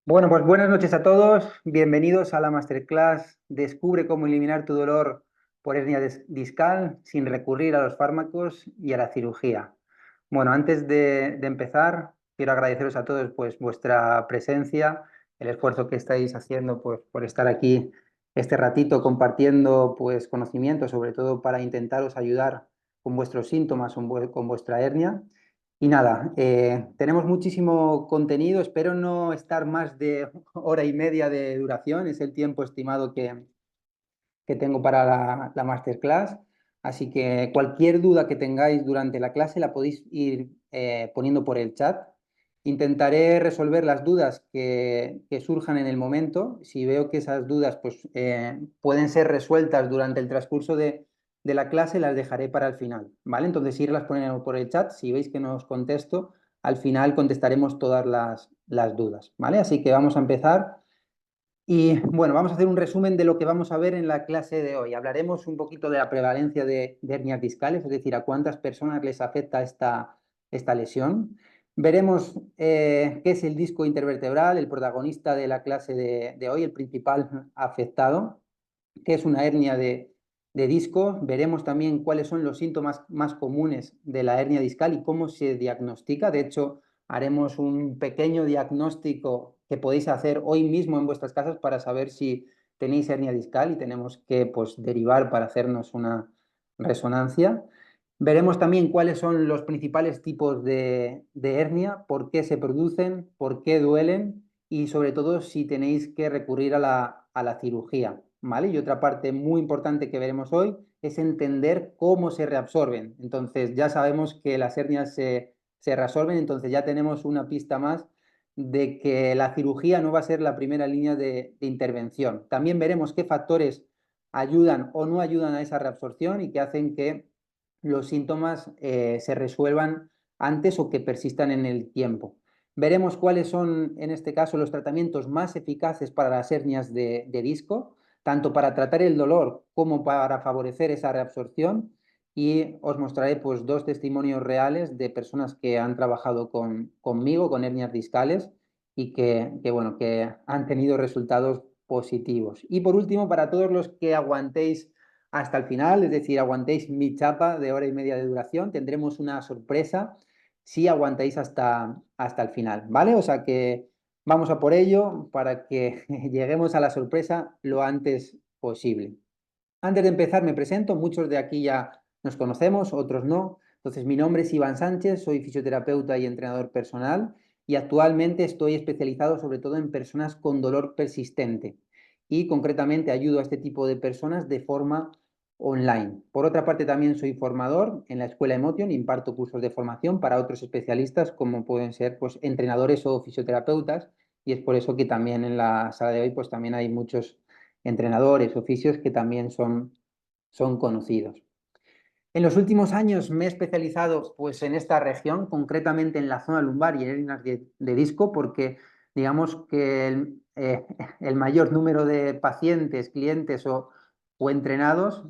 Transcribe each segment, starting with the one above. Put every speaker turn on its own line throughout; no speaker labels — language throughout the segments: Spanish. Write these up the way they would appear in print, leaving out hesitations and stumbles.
Bueno, pues buenas noches a todos. Bienvenidos a la masterclass Descubre cómo eliminar tu dolor por hernia discal sin recurrir a los fármacos y a la cirugía. Bueno, antes de empezar, quiero agradeceros a todos pues vuestra presencia, el esfuerzo que estáis haciendo pues, por estar aquí este ratito compartiendo pues conocimientos, sobre todo para intentaros ayudar con vuestros síntomas o con vuestra hernia. Y nada, tenemos muchísimo contenido, espero no estar más de hora y media de duración, es el tiempo estimado que tengo para la masterclass, así que cualquier duda que tengáis durante la clase la podéis ir poniendo por el chat. Intentaré resolver las dudas que surjan en el momento. Si veo que esas dudas pues, pueden ser resueltas durante el transcurso de la clase, las dejaré para el final, ¿vale? Entonces, irlas poniendo por el chat. Si veis que no os contesto, al final contestaremos todas las dudas, ¿vale? Así que vamos a empezar. Y bueno, vamos a hacer un resumen de lo que vamos a ver en la clase de hoy. Hablaremos un poquito de la prevalencia de hernias discales, es decir, a cuántas personas les afecta esta lesión. Veremos qué es el disco intervertebral, el protagonista de la clase de hoy, el principal afectado, qué es una hernia de disco. Veremos también cuáles son los síntomas más comunes de la hernia discal y cómo se diagnostica. De hecho, haremos un pequeño diagnóstico que podéis hacer hoy mismo en vuestras casas para saber si tenéis hernia discal y tenemos que pues, derivar para hacernos una resonancia. Veremos también cuáles son los principales tipos de hernia, por qué se producen, por qué duelen y sobre todo si tenéis que recurrir a la cirugía, ¿vale? Y otra parte muy importante que veremos hoy es entender cómo se reabsorben. Entonces ya sabemos que las hernias se reabsorben, entonces ya tenemos una pista más de que la cirugía no va a ser la primera línea de intervención. También veremos qué factores ayudan o no ayudan a esa reabsorción y que hacen que los síntomas se resuelvan antes o que persistan en el tiempo. Veremos cuáles son, en este caso, los tratamientos más eficaces para las hernias de disco, tanto para tratar el dolor como para favorecer esa reabsorción. Y os mostraré pues, dos testimonios reales de personas que han trabajado conmigo con hernias discales y bueno, que han tenido resultados positivos. Y por último, para todos los que aguantéis hasta el final, es decir, aguantéis mi chapa de hora y media de duración, tendremos una sorpresa si aguantáis hasta el final, ¿vale? O sea que vamos a por ello para que lleguemos a la sorpresa lo antes posible. Antes de empezar, me presento, muchos de aquí ya nos conocemos, otros no. Entonces, mi nombre es Iván Sánchez, soy fisioterapeuta y entrenador personal y actualmente estoy especializado sobre todo en personas con dolor persistente y concretamente ayudo a este tipo de personas de forma online. Por otra parte, también soy formador en la Escuela Emotion, imparto cursos de formación para otros especialistas como pueden ser pues, entrenadores o fisioterapeutas y es por eso que también en la sala de hoy pues, también hay muchos entrenadores, oficios que también son conocidos. En los últimos años me he especializado pues, en esta región, concretamente en la zona lumbar y en hernias de disco, porque digamos que el mayor número de pacientes, clientes o entrenados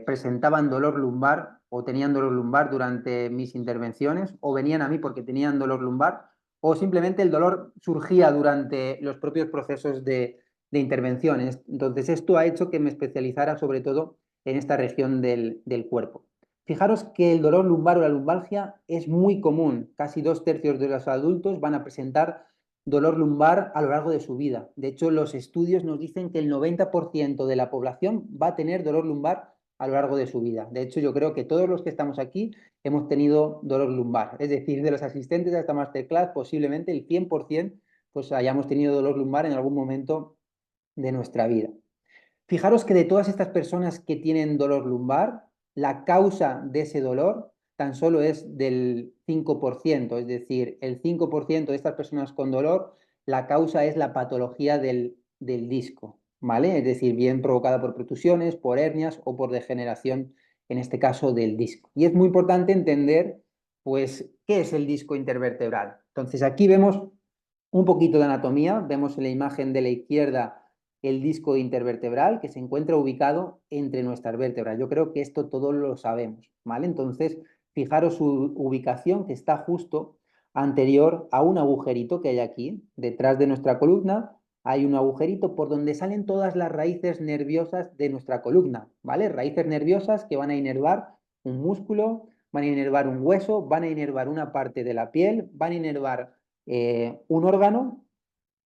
presentaban dolor lumbar o tenían dolor lumbar durante mis intervenciones o venían a mí porque tenían dolor lumbar o simplemente el dolor surgía durante los propios procesos de intervenciones. Entonces esto ha hecho que me especializara sobre todo en esta región del cuerpo. Fijaros que el dolor lumbar o la lumbalgia es muy común. Casi 2/3 de los adultos van a presentar dolor lumbar a lo largo de su vida. De hecho, los estudios nos dicen que el 90% de la población va a tener dolor lumbar a lo largo de su vida. De hecho, yo creo que todos los que estamos aquí hemos tenido dolor lumbar. Es decir, de los asistentes a esta masterclass, posiblemente el 100% pues hayamos tenido dolor lumbar en algún momento de nuestra vida. Fijaros que de todas estas personas que tienen dolor lumbar, la causa de ese dolor tan solo es del 5%, es decir, el 5% de estas personas con dolor, la causa es la patología del disco, ¿vale? Es decir, bien provocada por protusiones, por hernias o por degeneración, en este caso del disco. Y es muy importante entender, pues, qué es el disco intervertebral. Entonces, aquí vemos un poquito de anatomía, vemos en la imagen de la izquierda el disco intervertebral que se encuentra ubicado entre nuestras vértebras. Yo creo que esto todos lo sabemos, ¿vale? Entonces, fijaros su ubicación que está justo anterior a un agujerito que hay aquí. Detrás de nuestra columna hay un agujerito por donde salen todas las raíces nerviosas de nuestra columna, ¿vale? Raíces nerviosas que van a inervar un músculo, van a inervar un hueso, van a inervar una parte de la piel, van a inervar un órgano,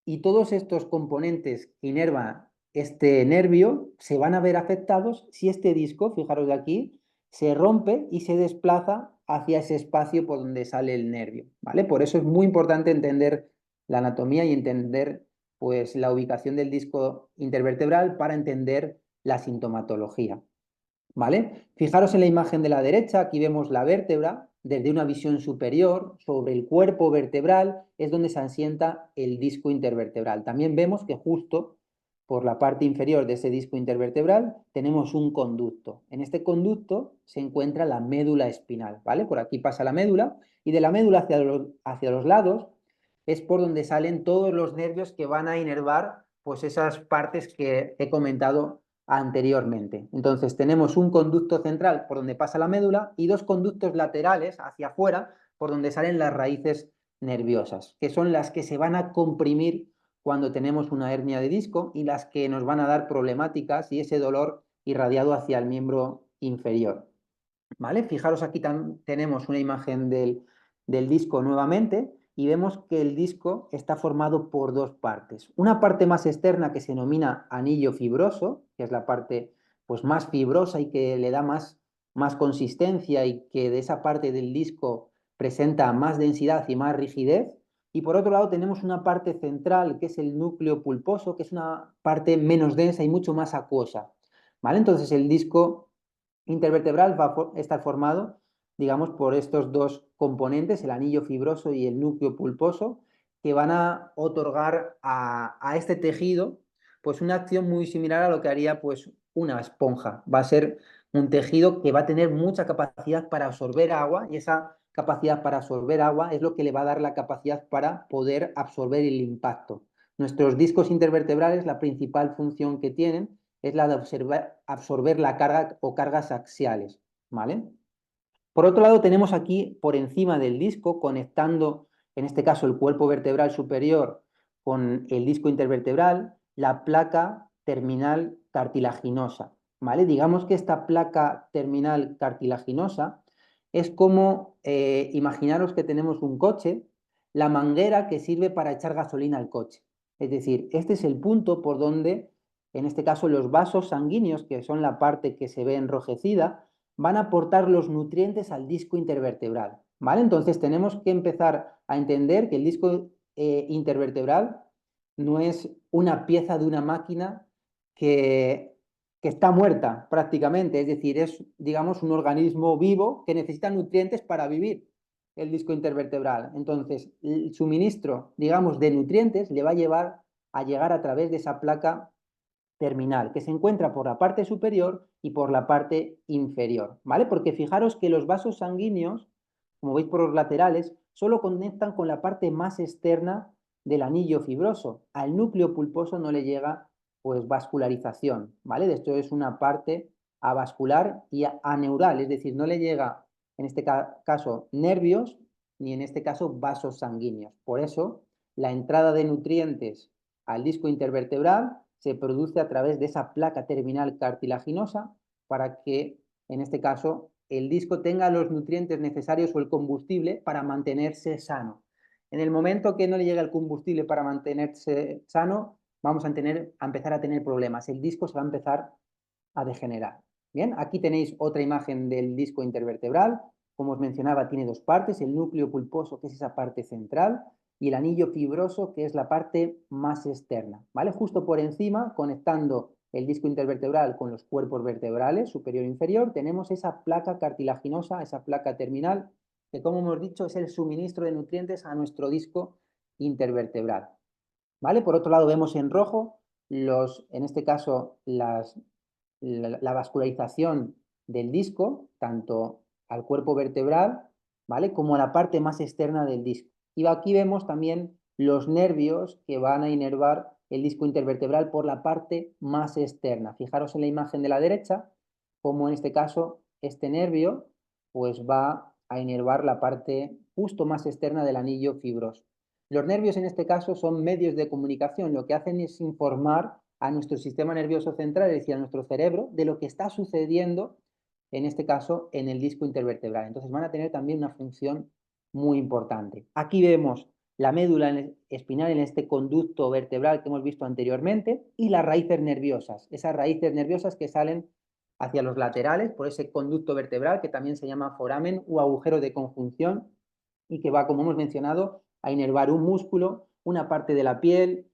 y todos estos componentes que inervan este nervio se van a ver afectados si este disco, fijaros de aquí, se rompe y se desplaza hacia ese espacio por donde sale el nervio, ¿vale? Por eso es muy importante entender la anatomía y entender, pues, la ubicación del disco intervertebral para entender la sintomatología. ¿Vale? Fijaros en la imagen de la derecha, aquí vemos la vértebra desde una visión superior sobre el cuerpo vertebral, es donde se asienta el disco intervertebral. También vemos que justo por la parte inferior de ese disco intervertebral tenemos un conducto. En este conducto se encuentra la médula espinal, ¿vale? Por aquí pasa la médula y de la médula hacia los lados es por donde salen todos los nervios que van a inervar pues esas partes que he comentado anteriormente. Entonces tenemos un conducto central por donde pasa la médula y dos conductos laterales hacia afuera por donde salen las raíces nerviosas, que son las que se van a comprimir cuando tenemos una hernia de disco y las que nos van a dar problemáticas y ese dolor irradiado hacia el miembro inferior. ¿Vale? Fijaros aquí tenemos una imagen del disco nuevamente y vemos que el disco está formado por dos partes. Una parte más externa que se denomina anillo fibroso, que es la parte pues, más fibrosa y que le da más consistencia y que de esa parte del disco presenta más densidad y más rigidez. Y por otro lado tenemos una parte central que es el núcleo pulposo, que es una parte menos densa y mucho más acuosa. ¿Vale? Entonces el disco intervertebral va a estar formado, digamos, por estos dos componentes, el anillo fibroso y el núcleo pulposo, que van a otorgar a este tejido pues una acción muy similar a lo que haría pues una esponja. Va a ser un tejido que va a tener mucha capacidad para absorber agua y esa capacidad para absorber agua es lo que le va a dar la capacidad para poder absorber el impacto. Nuestros discos intervertebrales, la principal función que tienen es la de absorber la carga o cargas axiales, ¿vale? Por otro lado, tenemos aquí por encima del disco, conectando, en este caso, el cuerpo vertebral superior con el disco intervertebral, la placa terminal cartilaginosa, ¿vale? Digamos que esta placa terminal cartilaginosa es como, imaginaros que tenemos un coche, la manguera que sirve para echar gasolina al coche. Es decir, este es el punto por donde, en este caso, los vasos sanguíneos, que son la parte que se ve enrojecida, van a aportar los nutrientes al disco intervertebral, ¿vale? Entonces tenemos que empezar a entender que el disco intervertebral no es una pieza de una máquina que está muerta prácticamente, es decir, es, digamos, un organismo vivo que necesita nutrientes para vivir el disco intervertebral. Entonces, el suministro, digamos, de nutrientes le va a llevar a llegar a través de esa placa terminal, que se encuentra por la parte superior y por la parte inferior, ¿vale? Porque fijaros que los vasos sanguíneos, como veis por los laterales, solo conectan con la parte más externa del anillo fibroso. Al núcleo pulposo no le llega, pues, vascularización, ¿vale? Esto es una parte avascular y aneural, es decir, no le llega, en este caso, nervios, ni en este caso, vasos sanguíneos. Por eso, la entrada de nutrientes al disco intervertebral se produce a través de esa placa terminal cartilaginosa para que, en este caso, el disco tenga los nutrientes necesarios o el combustible para mantenerse sano. En el momento que no le llega el combustible para mantenerse sano, vamos a empezar a tener problemas. El disco se va a empezar a degenerar. Bien, aquí tenéis otra imagen del disco intervertebral. Como os mencionaba, tiene dos partes, el núcleo pulposo, que es esa parte central, y el anillo fibroso, que es la parte más externa, ¿vale? Justo por encima, conectando el disco intervertebral con los cuerpos vertebrales, superior e inferior, tenemos esa placa cartilaginosa, esa placa terminal, que como hemos dicho es el suministro de nutrientes a nuestro disco intervertebral, ¿vale? Por otro lado, vemos en rojo en este caso, la vascularización del disco, tanto al cuerpo vertebral, ¿vale? Como a la parte más externa del disco. Y aquí vemos también los nervios que van a inervar el disco intervertebral por la parte más externa. Fijaros en la imagen de la derecha, como en este caso este nervio pues va a inervar la parte justo más externa del anillo fibroso. Los nervios en este caso son medios de comunicación, lo que hacen es informar a nuestro sistema nervioso central, es decir, a nuestro cerebro, de lo que está sucediendo, en este caso, en el disco intervertebral. Entonces van a tener también una función muy importante. Aquí vemos la médula espinal en este conducto vertebral que hemos visto anteriormente y las raíces nerviosas, esas raíces nerviosas que salen hacia los laterales por ese conducto vertebral que también se llama foramen o agujero de conjunción y que va, como hemos mencionado, a inervar un músculo, una parte de la piel,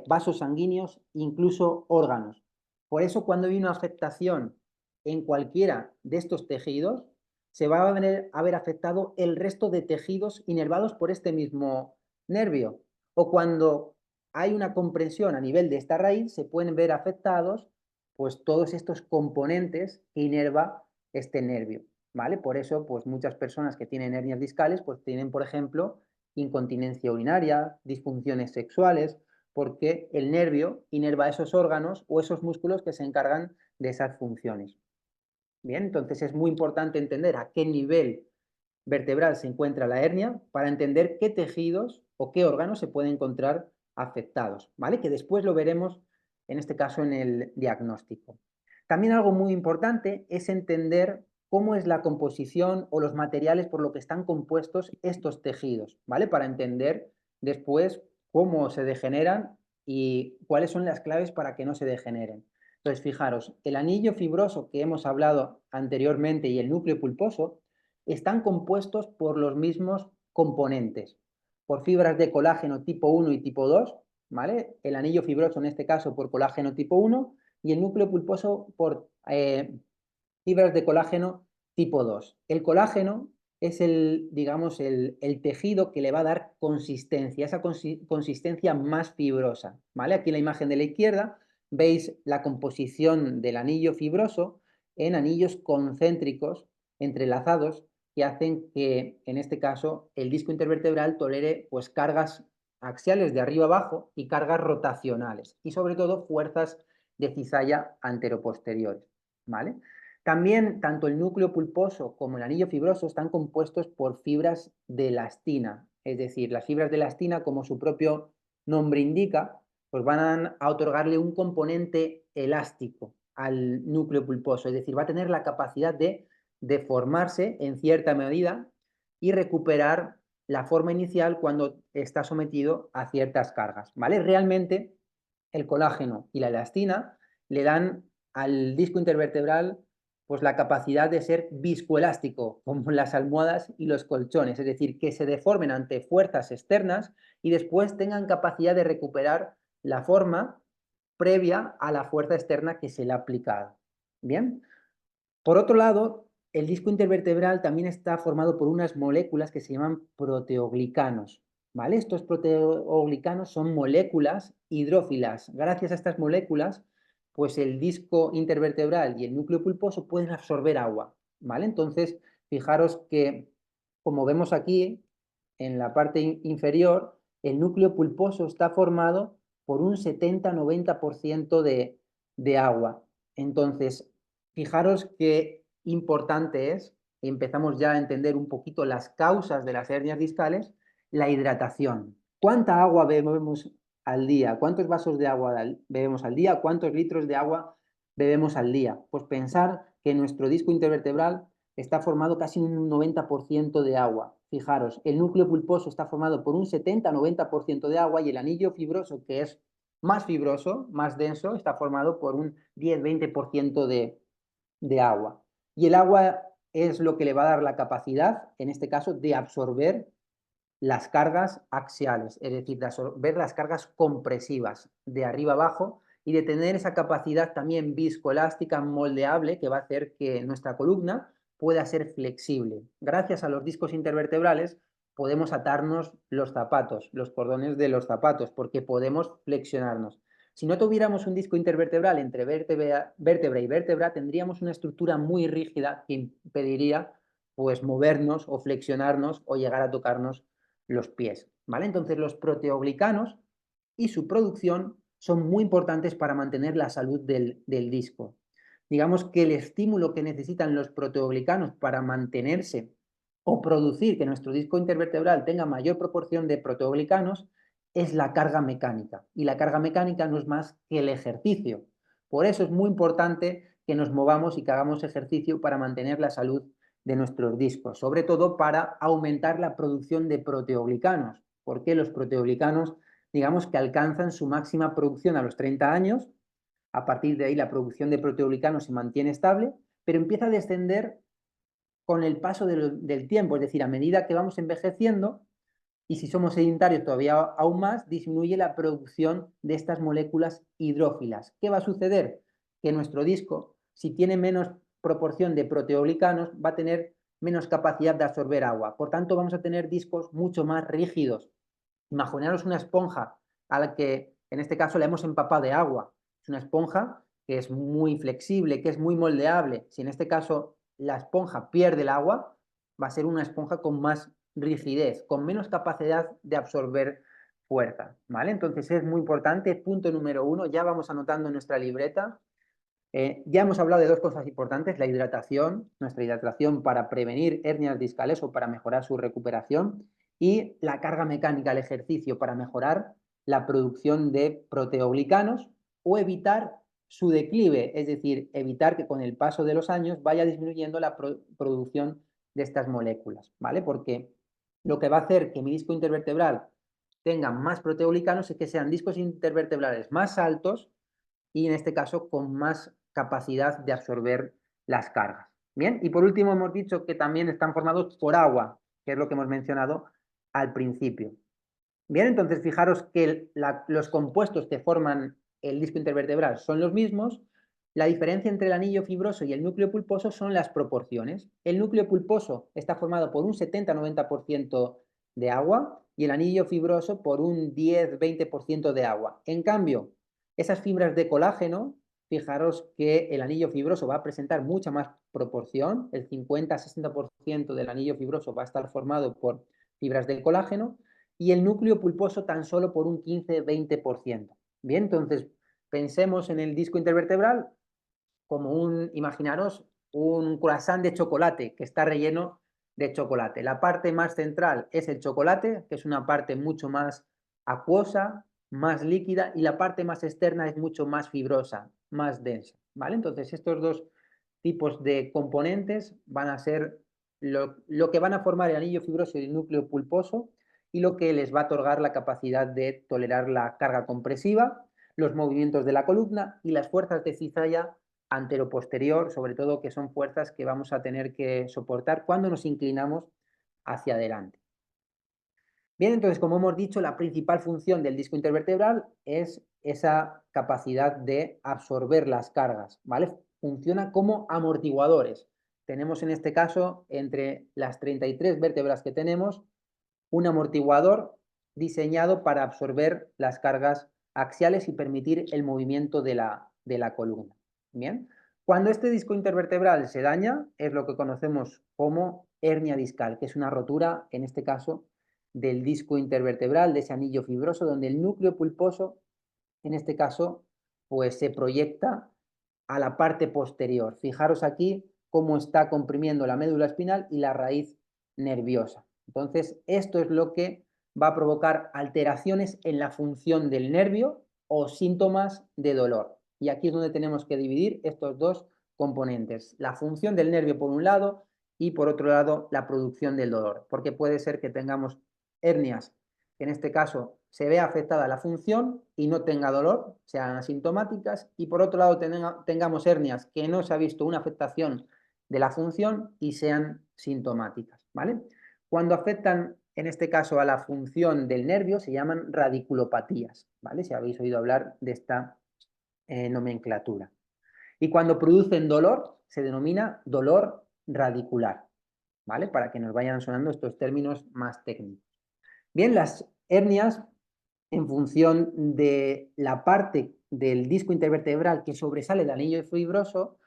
vasos sanguíneos, incluso órganos. Por eso cuando hay una afectación en cualquiera de estos tejidos, se va a haber afectado el resto de tejidos inervados por este mismo nervio. O cuando hay una compresión a nivel de esta raíz, se pueden ver afectados pues todos estos componentes que inerva este nervio, ¿vale? Por eso, pues muchas personas que tienen hernias discales, pues tienen, por ejemplo, incontinencia urinaria, disfunciones sexuales, porque el nervio inerva esos órganos o esos músculos que se encargan de esas funciones. Bien, entonces es muy importante entender a qué nivel vertebral se encuentra la hernia para entender qué tejidos o qué órganos se pueden encontrar afectados, ¿vale? Que después lo veremos en este caso en el diagnóstico. También algo muy importante es entender cómo es la composición o los materiales por lo que están compuestos estos tejidos, ¿vale? Para entender después cómo se degeneran y cuáles son las claves para que no se degeneren. Entonces, fijaros, el anillo fibroso que hemos hablado anteriormente y el núcleo pulposo están compuestos por los mismos componentes, por fibras de colágeno tipo 1 y tipo 2, ¿vale? El anillo fibroso en este caso por colágeno tipo 1 y el núcleo pulposo por fibras de colágeno tipo 2. El colágeno es digamos, el tejido que le va a dar consistencia, esa consistencia más fibrosa, ¿vale? Aquí en la imagen de la izquierda veis la composición del anillo fibroso en anillos concéntricos entrelazados que hacen que, en este caso, el disco intervertebral tolere pues, cargas axiales de arriba abajo y cargas rotacionales y sobre todo fuerzas de cizalla anteroposteriores, ¿vale? También tanto el núcleo pulposo como el anillo fibroso están compuestos por fibras de elastina, es decir, las fibras de elastina, como su propio nombre indica, pues van a otorgarle un componente elástico al núcleo pulposo, es decir, va a tener la capacidad de deformarse en cierta medida y recuperar la forma inicial cuando está sometido a ciertas cargas, ¿vale? Realmente el colágeno y la elastina le dan al disco intervertebral pues la capacidad de ser viscoelástico, como las almohadas y los colchones, es decir, que se deformen ante fuerzas externas y después tengan capacidad de recuperar la forma previa a la fuerza externa que se le ha aplicado. Bien, por otro lado, el disco intervertebral también está formado por unas moléculas que se llaman proteoglicanos, ¿vale? Estos proteoglicanos son moléculas hidrófilas. Gracias a estas moléculas, pues el disco intervertebral y el núcleo pulposo pueden absorber agua, ¿vale? Entonces, fijaros que, como vemos aquí, en la parte inferior, el núcleo pulposo está formado por un 70-90% de agua. Entonces, fijaros qué importante es, y empezamos ya a entender un poquito las causas de las hernias discales, la hidratación. ¿Cuánta agua bebemos al día? ¿Cuántos vasos de agua bebemos al día? ¿Cuántos litros de agua bebemos al día? Pues pensar que nuestro disco intervertebral está formado casi un 90% de agua. Fijaros, el núcleo pulposo está formado por un 70-90% de agua y el anillo fibroso, que es más fibroso, más denso, está formado por un 10-20% de agua. Y el agua es lo que le va a dar la capacidad, en este caso, de absorber las cargas axiales, es decir, de absorber las cargas compresivas de arriba abajo y de tener esa capacidad también viscoelástica moldeable que va a hacer que nuestra columna pueda ser flexible. Gracias a los discos intervertebrales podemos atarnos los zapatos, los cordones de los zapatos, porque podemos flexionarnos. Si no tuviéramos un disco intervertebral entre vértebra y vértebra, tendríamos una estructura muy rígida que impediría pues movernos o flexionarnos o llegar a tocarnos los pies, ¿vale? Entonces los proteoglicanos y su producción son muy importantes para mantener la salud del disco. Digamos que el estímulo que necesitan los proteoglicanos para mantenerse o producir que nuestro disco intervertebral tenga mayor proporción de proteoglicanos es la carga mecánica. Y la carga mecánica no es más que el ejercicio. Por eso es muy importante que nos movamos y que hagamos ejercicio para mantener la salud de nuestros discos, sobre todo para aumentar la producción de proteoglicanos, porque los proteoglicanos, digamos que alcanzan su máxima producción a los 30 años, a partir de ahí la producción de proteoglicanos se mantiene estable, pero empieza a descender con el paso del tiempo, es decir, a medida que vamos envejeciendo, y si somos sedentarios todavía aún más, disminuye la producción de estas moléculas hidrófilas. ¿Qué va a suceder? Que nuestro disco, si tiene menos proporción de proteoglicanos, va a tener menos capacidad de absorber agua. Por tanto, vamos a tener discos mucho más rígidos. Imaginaros una esponja a la que, en este caso, le hemos empapado de agua. Es una esponja que es muy flexible, que es muy moldeable. Si en este caso la esponja pierde el agua, va a ser una esponja con más rigidez, con menos capacidad de absorber fuerza, ¿vale? Entonces es muy importante. Punto número 1, ya vamos anotando en nuestra libreta. Ya hemos hablado de dos cosas importantes, la hidratación, nuestra hidratación para prevenir hernias discales o para mejorar su recuperación, y la carga mecánica, el ejercicio para mejorar la producción de proteoglicanos o evitar su declive, es decir, evitar que con el paso de los años vaya disminuyendo la producción de estas moléculas, ¿vale? Porque lo que va a hacer que mi disco intervertebral tenga más proteoglicanos es que sean discos intervertebrales más altos y en este caso con más capacidad de absorber las cargas. Bien, y por último hemos dicho que también están formados por agua, que es lo que hemos mencionado al principio. Bien, entonces fijaros que los compuestos que forman el disco intervertebral son los mismos. La diferencia entre el anillo fibroso y el núcleo pulposo son las proporciones. El núcleo pulposo está formado por un 70-90% de agua y el anillo fibroso por un 10-20% de agua. En cambio, esas fibras de colágeno, fijaros que el anillo fibroso va a presentar mucha más proporción, el 50-60% del anillo fibroso va a estar formado por fibras de colágeno y el núcleo pulposo tan solo por un 15-20%. Bien, entonces pensemos en el disco intervertebral como imaginaros, un croissant de chocolate que está relleno de chocolate. La parte más central es el chocolate, que es una parte mucho más acuosa, más líquida, y la parte más externa es mucho más fibrosa, más densa, ¿vale? Entonces estos dos tipos de componentes van a ser lo que van a formar el anillo fibroso y el núcleo pulposo, y lo que les va a otorgar la capacidad de tolerar la carga compresiva, los movimientos de la columna y las fuerzas de cizalla antero-posterior, sobre todo, que son fuerzas que vamos a tener que soportar cuando nos inclinamos hacia adelante. Bien, entonces, como hemos dicho, la principal función del disco intervertebral es esa capacidad de absorber las cargas, ¿vale? Funciona como amortiguadores. Tenemos en este caso, entre las 33 vértebras que tenemos, un amortiguador diseñado para absorber las cargas axiales y permitir el movimiento de la columna. Bien, cuando este disco intervertebral se daña, es lo que conocemos como hernia discal, que es una rotura, en este caso, del disco intervertebral, de ese anillo fibroso, donde el núcleo pulposo, en este caso, pues se proyecta a la parte posterior. Fijaros aquí cómo está comprimiendo la médula espinal y la raíz nerviosa. Entonces, esto es lo que va a provocar alteraciones en la función del nervio o síntomas de dolor. Y aquí es donde tenemos que dividir estos dos componentes, la función del nervio por un lado y por otro lado la producción del dolor, porque puede ser que tengamos hernias, que en este caso se vea afectada la función y no tenga dolor, sean asintomáticas, y por otro lado tengamos hernias que no se ha visto una afectación de la función y sean sintomáticas, ¿vale? Cuando afectan, en este caso, a la función del nervio, se llaman radiculopatías, ¿vale? Si habéis oído hablar de esta nomenclatura. Y cuando producen dolor, se denomina dolor radicular, ¿vale? Para que nos vayan sonando estos términos más técnicos. Bien, las hernias, en función de la parte del disco intervertebral que sobresale del anillo fibroso,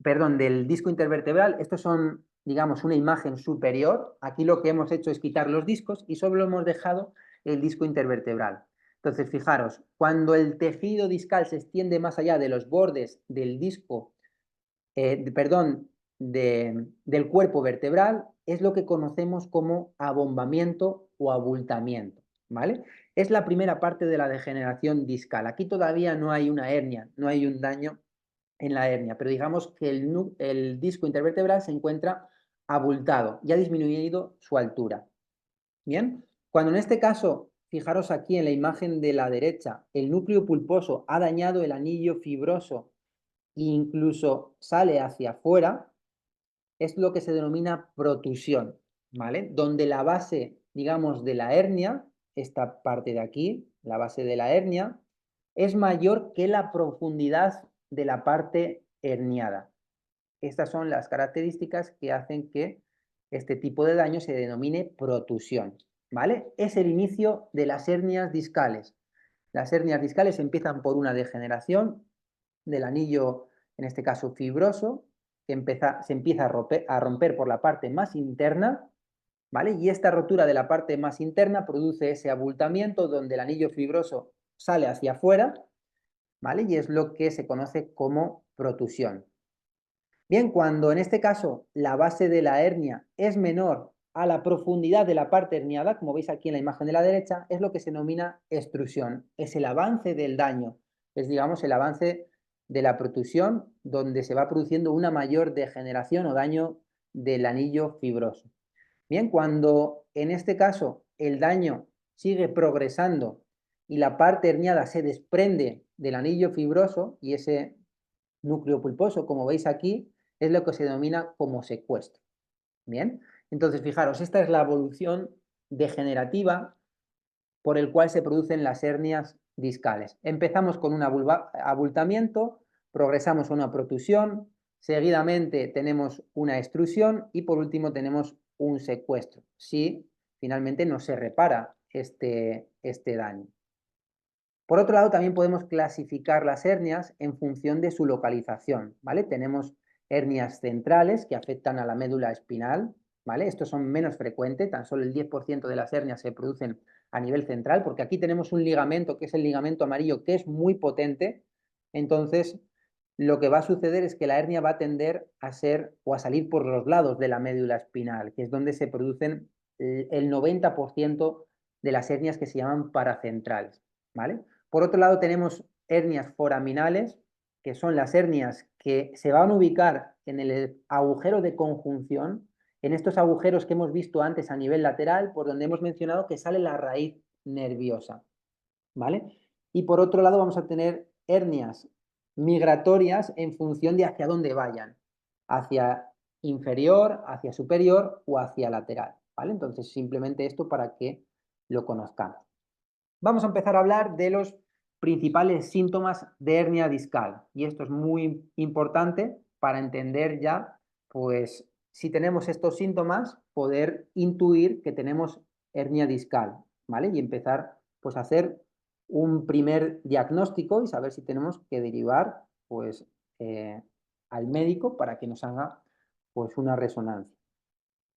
perdón, del disco intervertebral, estos son, digamos, una imagen superior. Aquí lo que hemos hecho es quitar los discos y solo hemos dejado el disco intervertebral. Entonces, fijaros, cuando el tejido discal se extiende más allá de los bordes del disco, perdón, del cuerpo vertebral, es lo que conocemos como abombamiento o abultamiento, ¿vale? Es la primera parte de la degeneración discal. Aquí todavía no hay una hernia, no hay un daño en la hernia, pero digamos que el disco intervertebral se encuentra abultado y ha disminuido su altura. Bien, cuando en este caso, fijaros aquí en la imagen de la derecha, el núcleo pulposo ha dañado el anillo fibroso e incluso sale hacia afuera, es lo que se denomina protusión, ¿vale? Donde la base, digamos, de la hernia, esta parte de aquí, la base de la hernia, es mayor que la profundidad de la parte herniada. Estas son las características que hacen que este tipo de daño se denomine protusión, ¿vale? Es el inicio de las hernias discales. Las hernias discales empiezan por una degeneración del anillo, en este caso fibroso, que se empieza a romper por la parte más interna, ¿vale? Y esta rotura de la parte más interna produce ese abultamiento donde el anillo fibroso sale hacia afuera, ¿vale? Y es lo que se conoce como protusión. Bien, cuando en este caso la base de la hernia es menor a la profundidad de la parte herniada, como veis aquí en la imagen de la derecha, es lo que se denomina extrusión. Es el avance del daño, es digamos el avance de la protusión donde se va produciendo una mayor degeneración o daño del anillo fibroso. Bien, cuando en este caso el daño sigue progresando y la parte herniada se desprende del anillo fibroso y ese núcleo pulposo, como veis aquí, es lo que se denomina como secuestro. Bien, entonces fijaros, esta es la evolución degenerativa por el cual se producen las hernias discales. Empezamos con un abultamiento, progresamos a una protusión, seguidamente tenemos una extrusión y por último tenemos un secuestro, si finalmente no se repara este daño. Por otro lado, también podemos clasificar las hernias en función de su localización, ¿vale? Tenemos hernias centrales que afectan a la médula espinal, ¿vale? Estos son menos frecuentes, tan solo el 10% de las hernias se producen a nivel central, porque aquí tenemos un ligamento, que es el ligamento amarillo, que es muy potente. Entonces, lo que va a suceder es que la hernia va a tender a ser o a salir por los lados de la médula espinal, que es donde se producen el 90% de las hernias que se llaman paracentrales, ¿vale? Por otro lado, tenemos hernias foraminales, que son las hernias que se van a ubicar en el agujero de conjunción, en estos agujeros que hemos visto antes a nivel lateral, por donde hemos mencionado que sale la raíz nerviosa, ¿vale? Y por otro lado vamos a tener hernias migratorias en función de hacia dónde vayan, hacia inferior, hacia superior o hacia lateral, ¿vale? Entonces, simplemente esto para que lo conozcamos. Vamos a empezar a hablar de los principales síntomas de hernia discal. Y esto es muy importante para entender ya, pues, si tenemos estos síntomas, poder intuir que tenemos hernia discal, ¿vale? Y empezar, pues, a hacer un primer diagnóstico y saber si tenemos que derivar, pues, al médico para que nos haga, pues, una resonancia.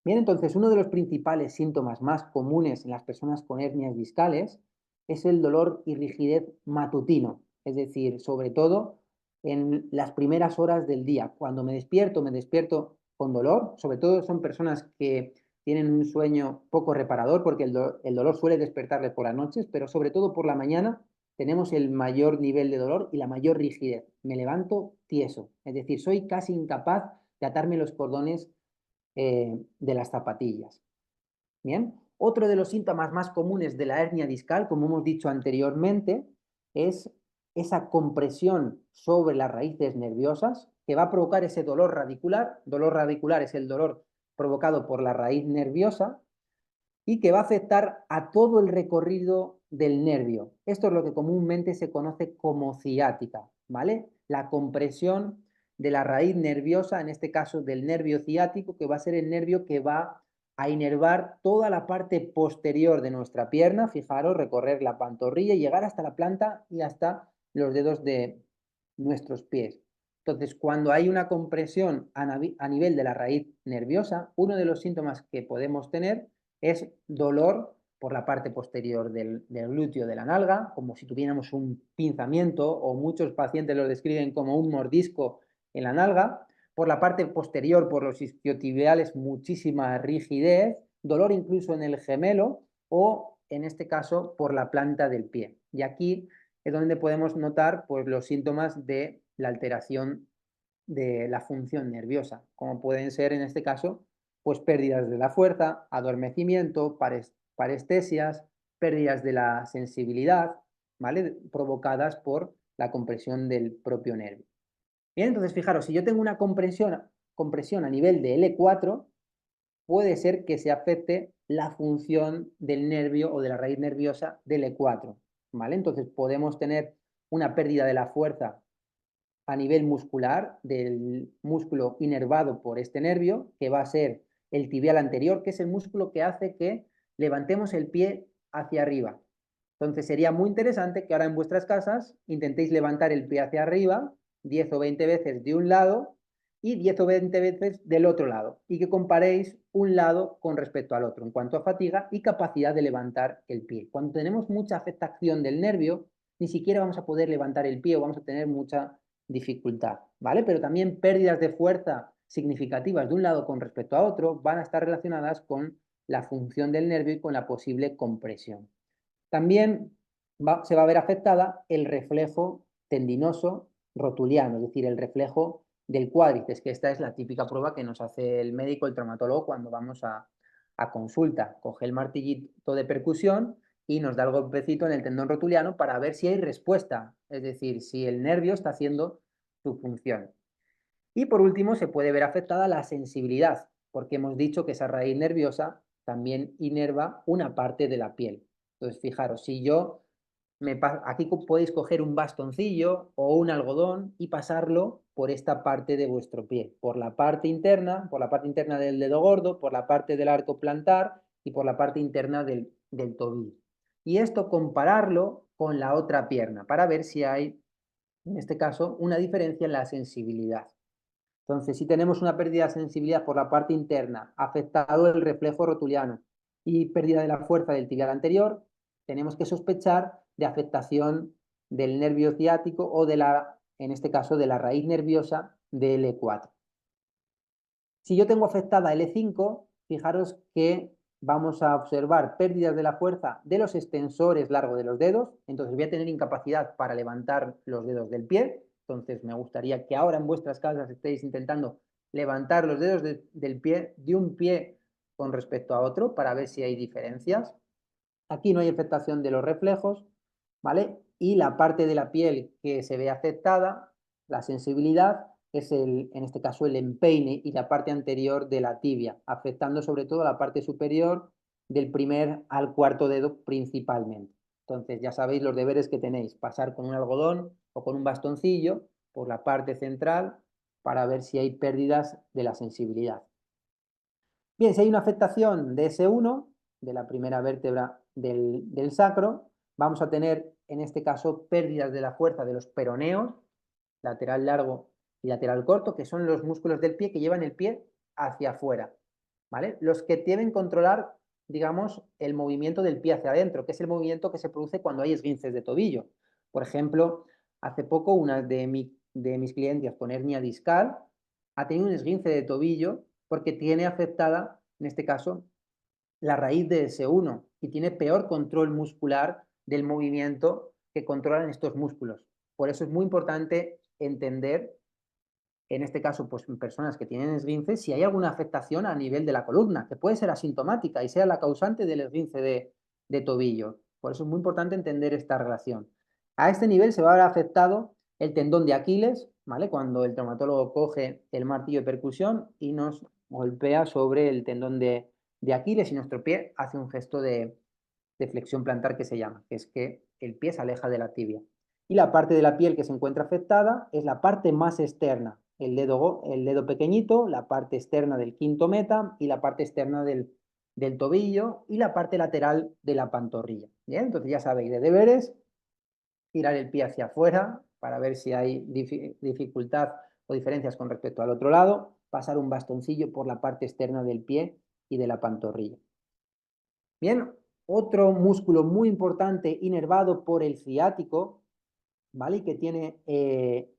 Bien, entonces uno de los principales síntomas más comunes en las personas con hernias discales es el dolor y rigidez matutino, es decir, sobre todo en las primeras horas del día. Cuando me despierto con dolor, sobre todo son personas que tienen un sueño poco reparador porque el dolor suele despertarles por las noches, pero sobre todo por la mañana tenemos el mayor nivel de dolor y la mayor rigidez. Me levanto tieso, es decir, soy casi incapaz de atarme los cordones de las zapatillas. Bien, otro de los síntomas más comunes de la hernia discal, como hemos dicho anteriormente, es esa compresión sobre las raíces nerviosas que va a provocar ese dolor radicular. Dolor radicular es el dolor provocado por la raíz nerviosa y que va a afectar a todo el recorrido del nervio. Esto es lo que comúnmente se conoce como ciática, ¿vale? La compresión de la raíz nerviosa, en este caso del nervio ciático, que va a ser el nervio que va a inervar toda la parte posterior de nuestra pierna, fijaros, recorrer la pantorrilla y llegar hasta la planta y hasta los dedos de nuestros pies. Entonces, cuando hay una compresión a nivel de la raíz nerviosa, uno de los síntomas que podemos tener es dolor por la parte posterior del glúteo de la nalga, como si tuviéramos un pinzamiento, o muchos pacientes lo describen como un mordisco en la nalga, Por la parte posterior, por los isquiotibiales, muchísima rigidez, dolor incluso en el gemelo o, en este caso, por la planta del pie. Y aquí es donde podemos notar pues, los síntomas de la alteración de la función nerviosa, como pueden ser, en este caso, pues pérdidas de la fuerza, adormecimiento, parestesias, pérdidas de la sensibilidad, ¿vale? Provocadas por la compresión del propio nervio. Bien, entonces fijaros, si yo tengo una compresión a nivel de L4, puede ser que se afecte la función del nervio o de la raíz nerviosa del E4, ¿vale? Entonces podemos tener una pérdida de la fuerza a nivel muscular, del músculo inervado por este nervio, que va a ser el tibial anterior, que es el músculo que hace que levantemos el pie hacia arriba. Entonces sería muy interesante que ahora en vuestras casas intentéis levantar el pie hacia arriba 10 o 20 veces de un lado y 10 o 20 veces del otro lado y que comparéis un lado con respecto al otro en cuanto a fatiga y capacidad de levantar el pie. Cuando tenemos mucha afectación del nervio, ni siquiera vamos a poder levantar el pie o vamos a tener mucha dificultad, ¿vale? Pero también pérdidas de fuerza significativas de un lado con respecto a otro van a estar relacionadas con la función del nervio y con la posible compresión. También se va a ver afectada el reflejo tendinoso rotuliano, es decir, el reflejo del cuádriceps, que esta es la típica prueba que nos hace el médico, el traumatólogo, cuando vamos a consulta. Coge el martillito de percusión y nos da el golpecito en el tendón rotuliano para ver si hay respuesta, es decir, si el nervio está haciendo su función. Y por último, se puede ver afectada la sensibilidad, porque hemos dicho que esa raíz nerviosa también inerva una parte de la piel. Entonces, fijaros, si yo aquí podéis coger un bastoncillo o un algodón y pasarlo por esta parte de vuestro pie, por la parte interna del dedo gordo, por la parte del arco plantar y por la parte interna del tobillo. Y esto compararlo con la otra pierna para ver si hay, en este caso, una diferencia en la sensibilidad. Entonces, si tenemos una pérdida de sensibilidad por la parte interna, afectado el reflejo rotuliano y pérdida de la fuerza del tibial anterior, tenemos que sospechar de afectación del nervio ciático o en este caso, de la raíz nerviosa de L4. Si yo tengo afectada L5, fijaros que vamos a observar pérdidas de la fuerza de los extensores largos de los dedos, entonces voy a tener incapacidad para levantar los dedos del pie. Entonces me gustaría que ahora en vuestras casas estéis intentando levantar los dedos del pie, de un pie con respecto a otro, para ver si hay diferencias. Aquí no hay afectación de los reflejos, ¿vale? Y la parte de la piel que se ve afectada, la sensibilidad, es en este caso el empeine y la parte anterior de la tibia, afectando sobre todo la parte superior del primer al cuarto dedo principalmente. Entonces ya sabéis los deberes que tenéis, pasar con un algodón o con un bastoncillo por la parte central para ver si hay pérdidas de la sensibilidad. Bien, si hay una afectación de S1, de la primera vértebra del sacro, vamos a tener en este caso pérdidas de la fuerza de los peroneos, lateral largo y lateral corto, que son los músculos del pie que llevan el pie hacia afuera, ¿vale? Los que deben controlar, digamos, el movimiento del pie hacia adentro, que es el movimiento que se produce cuando hay esguinces de tobillo. Por ejemplo, hace poco una de mis clientes con hernia discal ha tenido un esguince de tobillo porque tiene afectada, en este caso, la raíz de S1 y tiene peor control muscular del movimiento que controlan estos músculos. Por eso es muy importante entender, en este caso, pues en personas que tienen esguince, si hay alguna afectación a nivel de la columna, que puede ser asintomática y sea la causante del esguince de tobillo. Por eso es muy importante entender esta relación. A este nivel se va a ver afectado el tendón de Aquiles, ¿vale? Cuando el traumatólogo coge el martillo de percusión y nos golpea sobre el tendón de Aquiles y nuestro pie hace un gesto de flexión plantar que se llama, que es que el pie se aleja de la tibia. Y la parte de la piel que se encuentra afectada es la parte más externa, el dedo pequeñito, la parte externa del quinto meta y la parte externa del tobillo y la parte lateral de la pantorrilla. Bien, entonces ya sabéis, de deberes, tirar el pie hacia afuera para ver si hay dificultad o diferencias con respecto al otro lado, pasar un bastoncillo por la parte externa del pie y de la pantorrilla. Bien, otro músculo muy importante inervado por el ciático, ¿vale? Y que tiene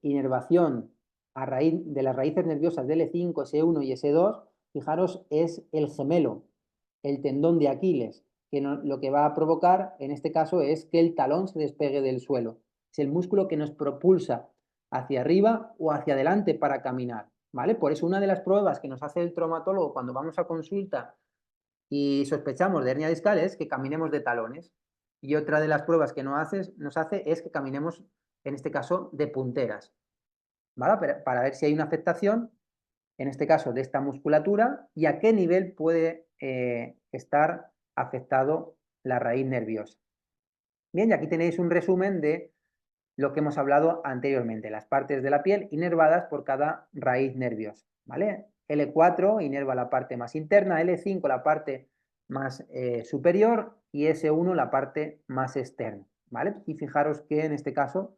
inervación a raíz de las raíces nerviosas de L5, S1 y S2, fijaros, es el gemelo, el tendón de Aquiles, que lo que va a provocar en este caso es que el talón se despegue del suelo. Es el músculo que nos propulsa hacia arriba o hacia adelante para caminar, ¿vale? Por eso una de las pruebas que nos hace el traumatólogo cuando vamos a consulta y sospechamos de hernia discal es que caminemos de talones. Y otra de las pruebas que nos hace es que caminemos, en este caso, de punteras, ¿vale? Para ver si hay una afectación, en este caso, de esta musculatura y a qué nivel puede estar afectado la raíz nerviosa. Bien, y aquí tenéis un resumen de lo que hemos hablado anteriormente, las partes de la piel inervadas por cada raíz nerviosa, ¿vale? L4 inerva la parte más interna, L5 la parte más superior y S1 la parte más externa, ¿vale? Y fijaros que en este caso,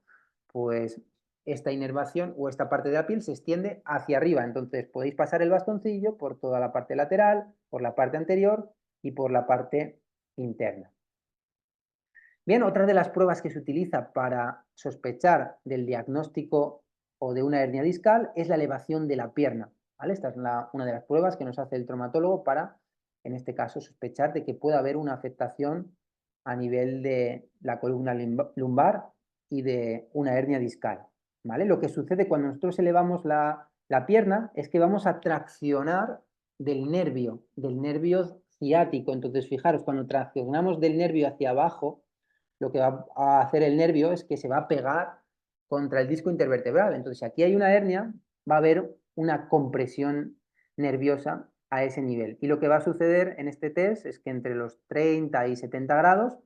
pues esta inervación o esta parte de la piel se extiende hacia arriba, entonces podéis pasar el bastoncillo por toda la parte lateral, por la parte anterior y por la parte interna. Bien, otra de las pruebas que se utiliza para sospechar del diagnóstico o de una hernia discal es la elevación de la pierna, ¿vale? Esta es una de las pruebas que nos hace el traumatólogo para, en este caso, sospechar de que pueda haber una afectación a nivel de la columna lumbar y de una hernia discal, ¿vale? Lo que sucede cuando nosotros elevamos la pierna es que vamos a traccionar del nervio ciático. Entonces, fijaros, cuando traccionamos del nervio hacia abajo, lo que va a hacer el nervio es que se va a pegar contra el disco intervertebral. Entonces, si aquí hay una hernia, va a haber una compresión nerviosa a ese nivel. Y lo que va a suceder en este test es que entre los 30 y 70 grados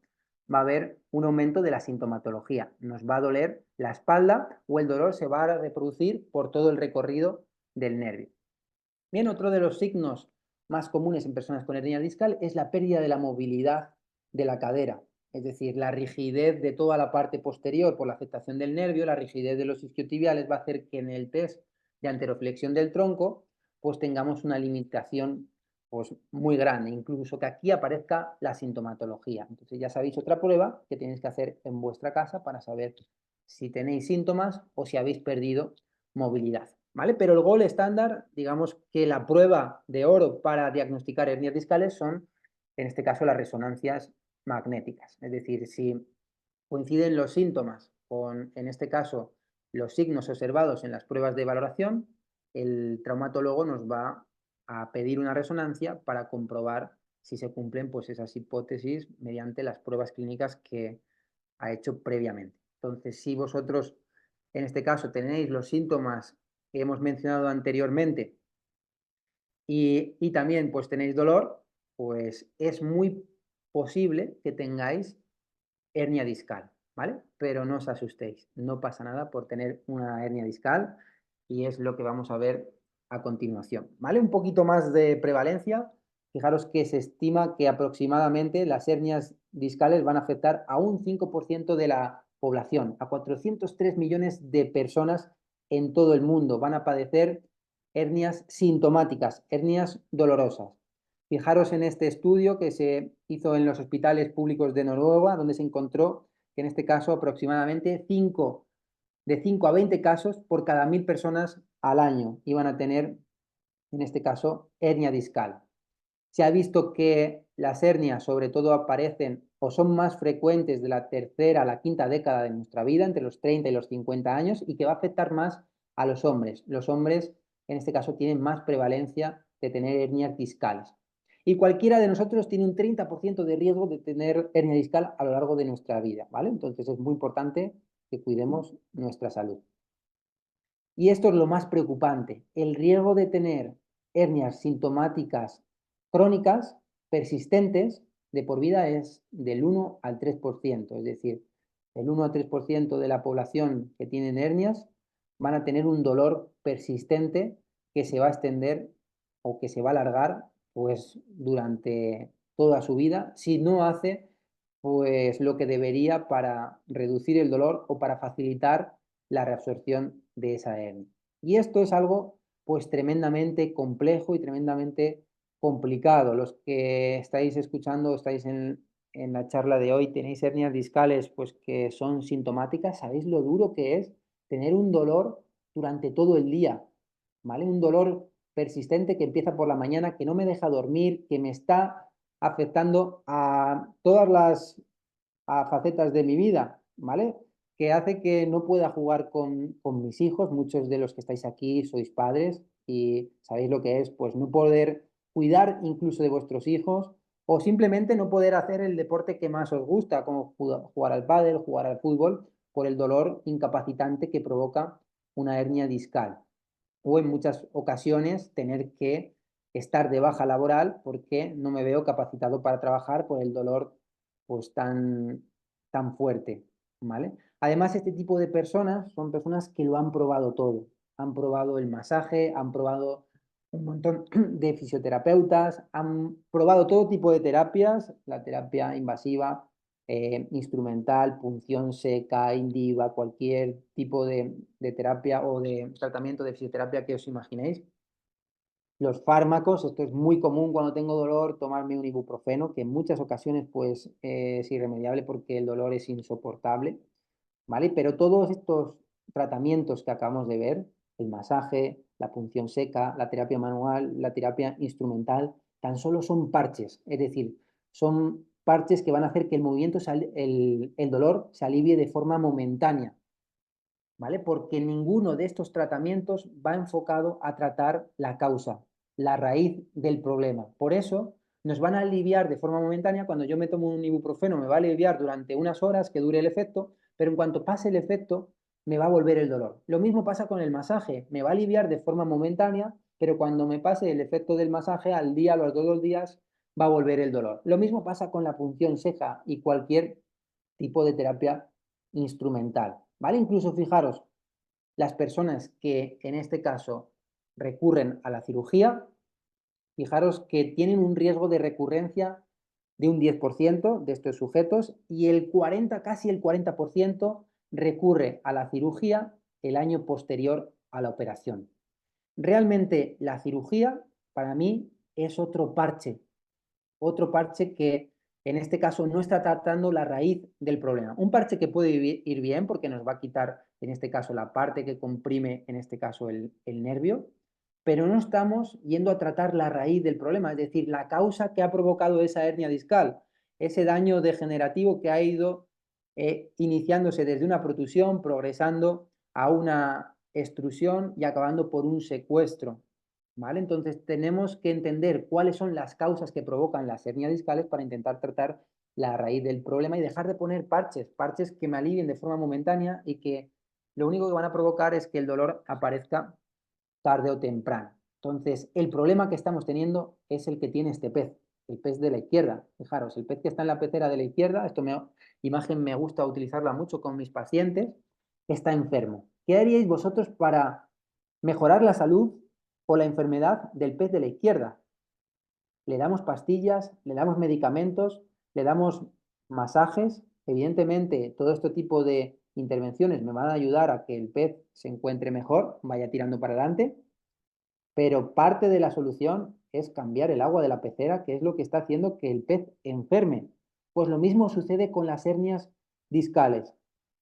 va a haber un aumento de la sintomatología. Nos va a doler la espalda o el dolor se va a reproducir por todo el recorrido del nervio. Bien, otro de los signos más comunes en personas con hernia discal es la pérdida de la movilidad de la cadera, es decir, la rigidez de toda la parte posterior por la afectación del nervio, la rigidez de los isquiotibiales va a hacer que en el test de anteroflexión del tronco pues tengamos una limitación pues muy grande, incluso que aquí aparezca la sintomatología. Entonces ya sabéis otra prueba que tenéis que hacer en vuestra casa para saber si tenéis síntomas o si habéis perdido movilidad, ¿vale? Pero el gol estándar, digamos que la prueba de oro para diagnosticar hernias discales son, en este caso, las resonancias magnéticas. Es decir, si coinciden los síntomas con, en este caso, los signos observados en las pruebas de valoración, el traumatólogo nos va a pedir una resonancia para comprobar si se cumplen pues, esas hipótesis mediante las pruebas clínicas que ha hecho previamente. Entonces, si vosotros, en este caso, tenéis los síntomas que hemos mencionado anteriormente y también pues tenéis dolor, pues es muy posible que tengáis hernia discal, ¿vale? Pero no os asustéis, no pasa nada por tener una hernia discal y es lo que vamos a ver a continuación, ¿vale? Un poquito más de prevalencia. Fijaros que se estima que aproximadamente las hernias discales van a afectar a un 5% de la población, a 403 millones de personas en todo el mundo van a padecer hernias sintomáticas, hernias dolorosas. Fijaros en este estudio que se hizo en los hospitales públicos de Noruega, donde se encontró que en este caso aproximadamente de 5 a 20 casos por cada 1000 personas al año iban a tener, en este caso, hernia discal. Se ha visto que las hernias sobre todo aparecen o son más frecuentes de la tercera a la quinta década de nuestra vida, entre los 30 y los 50 años, y que va a afectar más a los hombres. Los hombres, en este caso, tienen más prevalencia de tener hernias discales. Y cualquiera de nosotros tiene un 30% de riesgo de tener hernia discal a lo largo de nuestra vida, ¿vale? Entonces es muy importante que cuidemos nuestra salud. Y esto es lo más preocupante, el riesgo de tener hernias sintomáticas crónicas, persistentes, de por vida es del 1 al 3%, es decir, el 1 al 3% de la población que tienen hernias van a tener un dolor persistente que se va a extender o que se va a alargar pues durante toda su vida si no hace pues lo que debería para reducir el dolor o para facilitar la reabsorción de esa hernia. Y esto es algo pues tremendamente complejo y tremendamente complicado. Los que estáis escuchando, estáis en la charla de hoy, tenéis hernias discales pues que son sintomáticas, ¿sabéis lo duro que es tener un dolor durante todo el día, ¿vale? Un dolor persistente que empieza por la mañana, que no me deja dormir, que me está afectando a todas las facetas de mi vida, ¿vale? Que hace que no pueda jugar con mis hijos. Muchos de los que estáis aquí sois padres y sabéis lo que es, pues no poder cuidar incluso de vuestros hijos o simplemente no poder hacer el deporte que más os gusta, como jugar al pádel, jugar al fútbol, por el dolor incapacitante que provoca una hernia discal. O en muchas ocasiones tener que estar de baja laboral porque no me veo capacitado para trabajar por el dolor pues tan fuerte, ¿vale? Además, este tipo de personas son personas que lo han probado todo. Han probado el masaje, han probado un montón de fisioterapeutas, han probado todo tipo de terapias, la terapia invasiva, instrumental, punción seca, indiva, cualquier tipo de terapia o de tratamiento de fisioterapia que os imaginéis. Los fármacos, esto es muy común cuando tengo dolor, tomarme un ibuprofeno, que en muchas ocasiones pues es irremediable porque el dolor es insoportable, ¿vale? Pero todos estos tratamientos que acabamos de ver, el masaje, la punción seca, la terapia manual, la terapia instrumental, tan solo son parches, es decir, son parches que van a hacer que el movimiento, el dolor se alivie de forma momentánea, ¿vale? Porque ninguno de estos tratamientos va enfocado a tratar la causa, la raíz del problema. Por eso nos van a aliviar de forma momentánea. Cuando yo me tomo un ibuprofeno me va a aliviar durante unas horas que dure el efecto, pero en cuanto pase el efecto me va a volver el dolor. Lo mismo pasa con el masaje, me va a aliviar de forma momentánea, pero cuando me pase el efecto del masaje al día, a los 2 días, va a volver el dolor. Lo mismo pasa con la punción seca y cualquier tipo de terapia instrumental, ¿vale? Incluso fijaros, las personas que en este caso recurren a la cirugía, fijaros que tienen un riesgo de recurrencia de un 10% de estos sujetos y el 40, casi el 40% recurre a la cirugía el año posterior a la operación. Realmente la cirugía para mí es otro parche que en este caso no está tratando la raíz del problema. Un parche que puede ir bien porque nos va a quitar en este caso la parte que comprime en este caso el nervio, pero no estamos yendo a tratar la raíz del problema, es decir, la causa que ha provocado esa hernia discal, ese daño degenerativo que ha ido iniciándose desde una protusión, progresando a una extrusión y acabando por un secuestro. ¿Vale? Entonces tenemos que entender cuáles son las causas que provocan las hernias discales para intentar tratar la raíz del problema y dejar de poner parches que me alivien de forma momentánea y que lo único que van a provocar es que el dolor aparezca tarde o temprano. Entonces, el problema que estamos teniendo es el que tiene este pez, el pez de la izquierda. Fijaros, el pez que está en la pecera de la izquierda, imagen me gusta utilizarla mucho con mis pacientes, está enfermo. ¿Qué haríais vosotros para mejorar la salud o la enfermedad del pez de la izquierda? Le damos pastillas, le damos medicamentos, le damos masajes. Evidentemente, todo este tipo de intervenciones me van a ayudar a que el pez se encuentre mejor, vaya tirando para adelante, pero parte de la solución es cambiar el agua de la pecera, que es lo que está haciendo que el pez enferme. Pues lo mismo sucede con las hernias discales.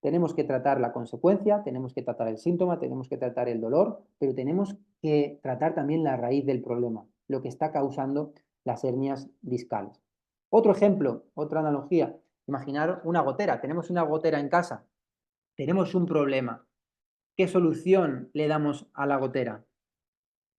Tenemos que tratar la consecuencia, tenemos que tratar el síntoma, tenemos que tratar el dolor, pero tenemos que tratar también la raíz del problema, lo que está causando las hernias discales. Otro ejemplo, otra analogía. Imaginar una gotera. Tenemos una gotera en casa, tenemos un problema. ¿Qué solución le damos a la gotera?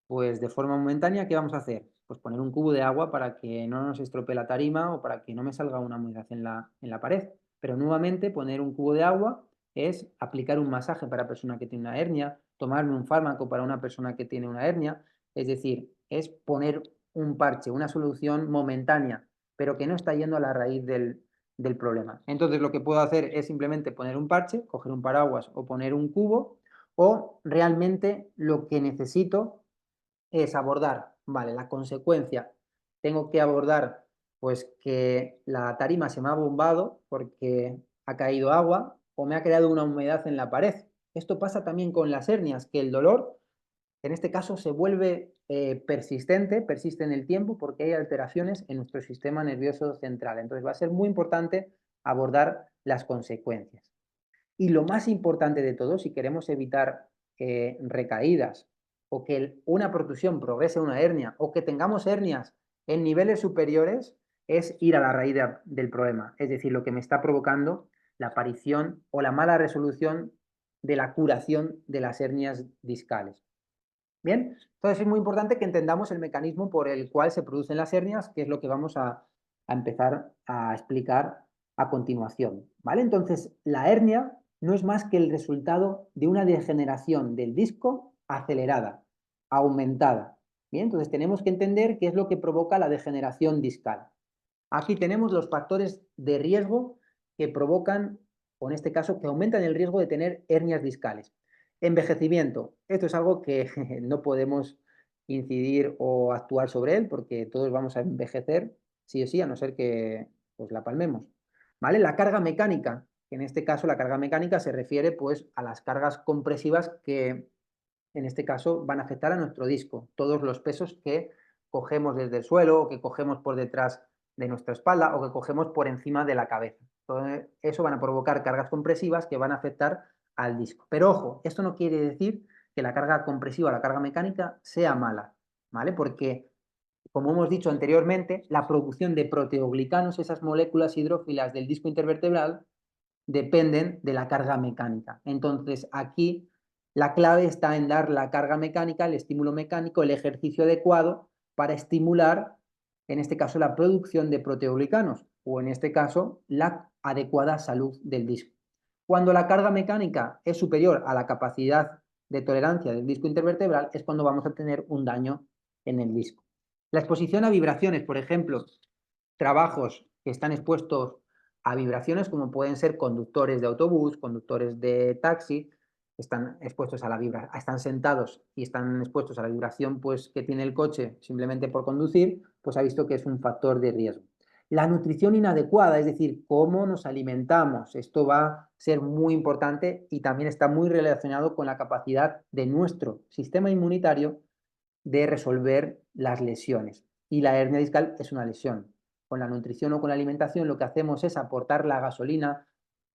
Pues de forma momentánea, ¿qué vamos a hacer? Pues poner un cubo de agua para que no nos estropee la tarima o para que no me salga una humedad en la pared. Pero nuevamente poner un cubo de agua es aplicar un masaje para persona que tiene una hernia, tomarme un fármaco para una persona que tiene una hernia. Es decir, es poner un parche, una solución momentánea, pero que no está yendo a la raíz del problema. Entonces lo que puedo hacer es simplemente poner un parche, coger un paraguas o poner un cubo, o realmente lo que necesito es abordar, vale, la consecuencia. Tengo que abordar, pues, que la tarima se me ha bombado porque ha caído agua o me ha creado una humedad en la pared. Esto pasa también con las hernias, que el dolor, en este caso, se vuelve persiste en el tiempo porque hay alteraciones en nuestro sistema nervioso central. Entonces va a ser muy importante abordar las consecuencias. Y lo más importante de todo, si queremos evitar recaídas, o que una protrusión progrese a una hernia, o que tengamos hernias en niveles superiores, es ir a la raíz del problema. Es decir, lo que me está provocando la aparición o la mala resolución de la curación de las hernias discales. Bien, entonces es muy importante que entendamos el mecanismo por el cual se producen las hernias, que es lo que vamos a empezar a explicar a continuación. ¿Vale? Entonces, la hernia no es más que el resultado de una degeneración del disco acelerada, aumentada. Bien, entonces tenemos que entender qué es lo que provoca la degeneración discal. Aquí tenemos los factores de riesgo que provocan, o en este caso, que aumentan el riesgo de tener hernias discales. Envejecimiento. Esto es algo que no podemos incidir o actuar sobre él porque todos vamos a envejecer sí o sí, a no ser que pues, la palmemos. ¿Vale? La carga mecánica, que en este caso la carga mecánica se refiere pues, a las cargas compresivas que en este caso van a afectar a nuestro disco. Todos los pesos que cogemos desde el suelo o que cogemos por detrás de nuestra espalda o que cogemos por encima de la cabeza. Todo eso van a provocar cargas compresivas que van a afectar al disco. Pero ojo, esto no quiere decir que la carga compresiva, la carga mecánica, sea mala, ¿vale? Porque, como hemos dicho anteriormente, la producción de proteoglicanos, esas moléculas hidrófilas del disco intervertebral, dependen de la carga mecánica. Entonces, aquí la clave está en dar la carga mecánica, el estímulo mecánico, el ejercicio adecuado para estimular, en este caso, la producción de proteoglicanos o, en este caso, la adecuada salud del disco. Cuando la carga mecánica es superior a la capacidad de tolerancia del disco intervertebral, es cuando vamos a tener un daño en el disco. La exposición a vibraciones, por ejemplo, trabajos que están expuestos a vibraciones como pueden ser conductores de autobús, conductores de taxi, están expuestos a la están sentados y están expuestos a la vibración pues, que tiene el coche simplemente por conducir, pues ha visto que es un factor de riesgo. La nutrición inadecuada, es decir, cómo nos alimentamos, esto va a ser muy importante y también está muy relacionado con la capacidad de nuestro sistema inmunitario de resolver las lesiones. Y la hernia discal es una lesión. Con la nutrición o con la alimentación lo que hacemos es aportar la gasolina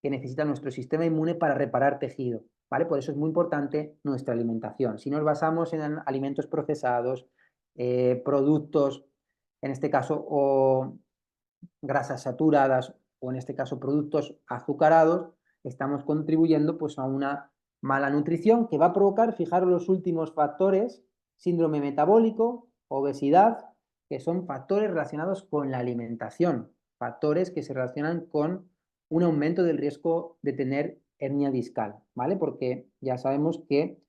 que necesita nuestro sistema inmune para reparar tejido, ¿vale? Por eso es muy importante nuestra alimentación. Si nos basamos en alimentos procesados, productos, en este caso, o grasas saturadas, o en este caso productos azucarados, estamos contribuyendo pues, a una mala nutrición que va a provocar, fijaros los últimos factores, síndrome metabólico, obesidad, que son factores relacionados con la alimentación, factores que se relacionan con un aumento del riesgo de tener hernia discal, ¿vale? Porque ya sabemos que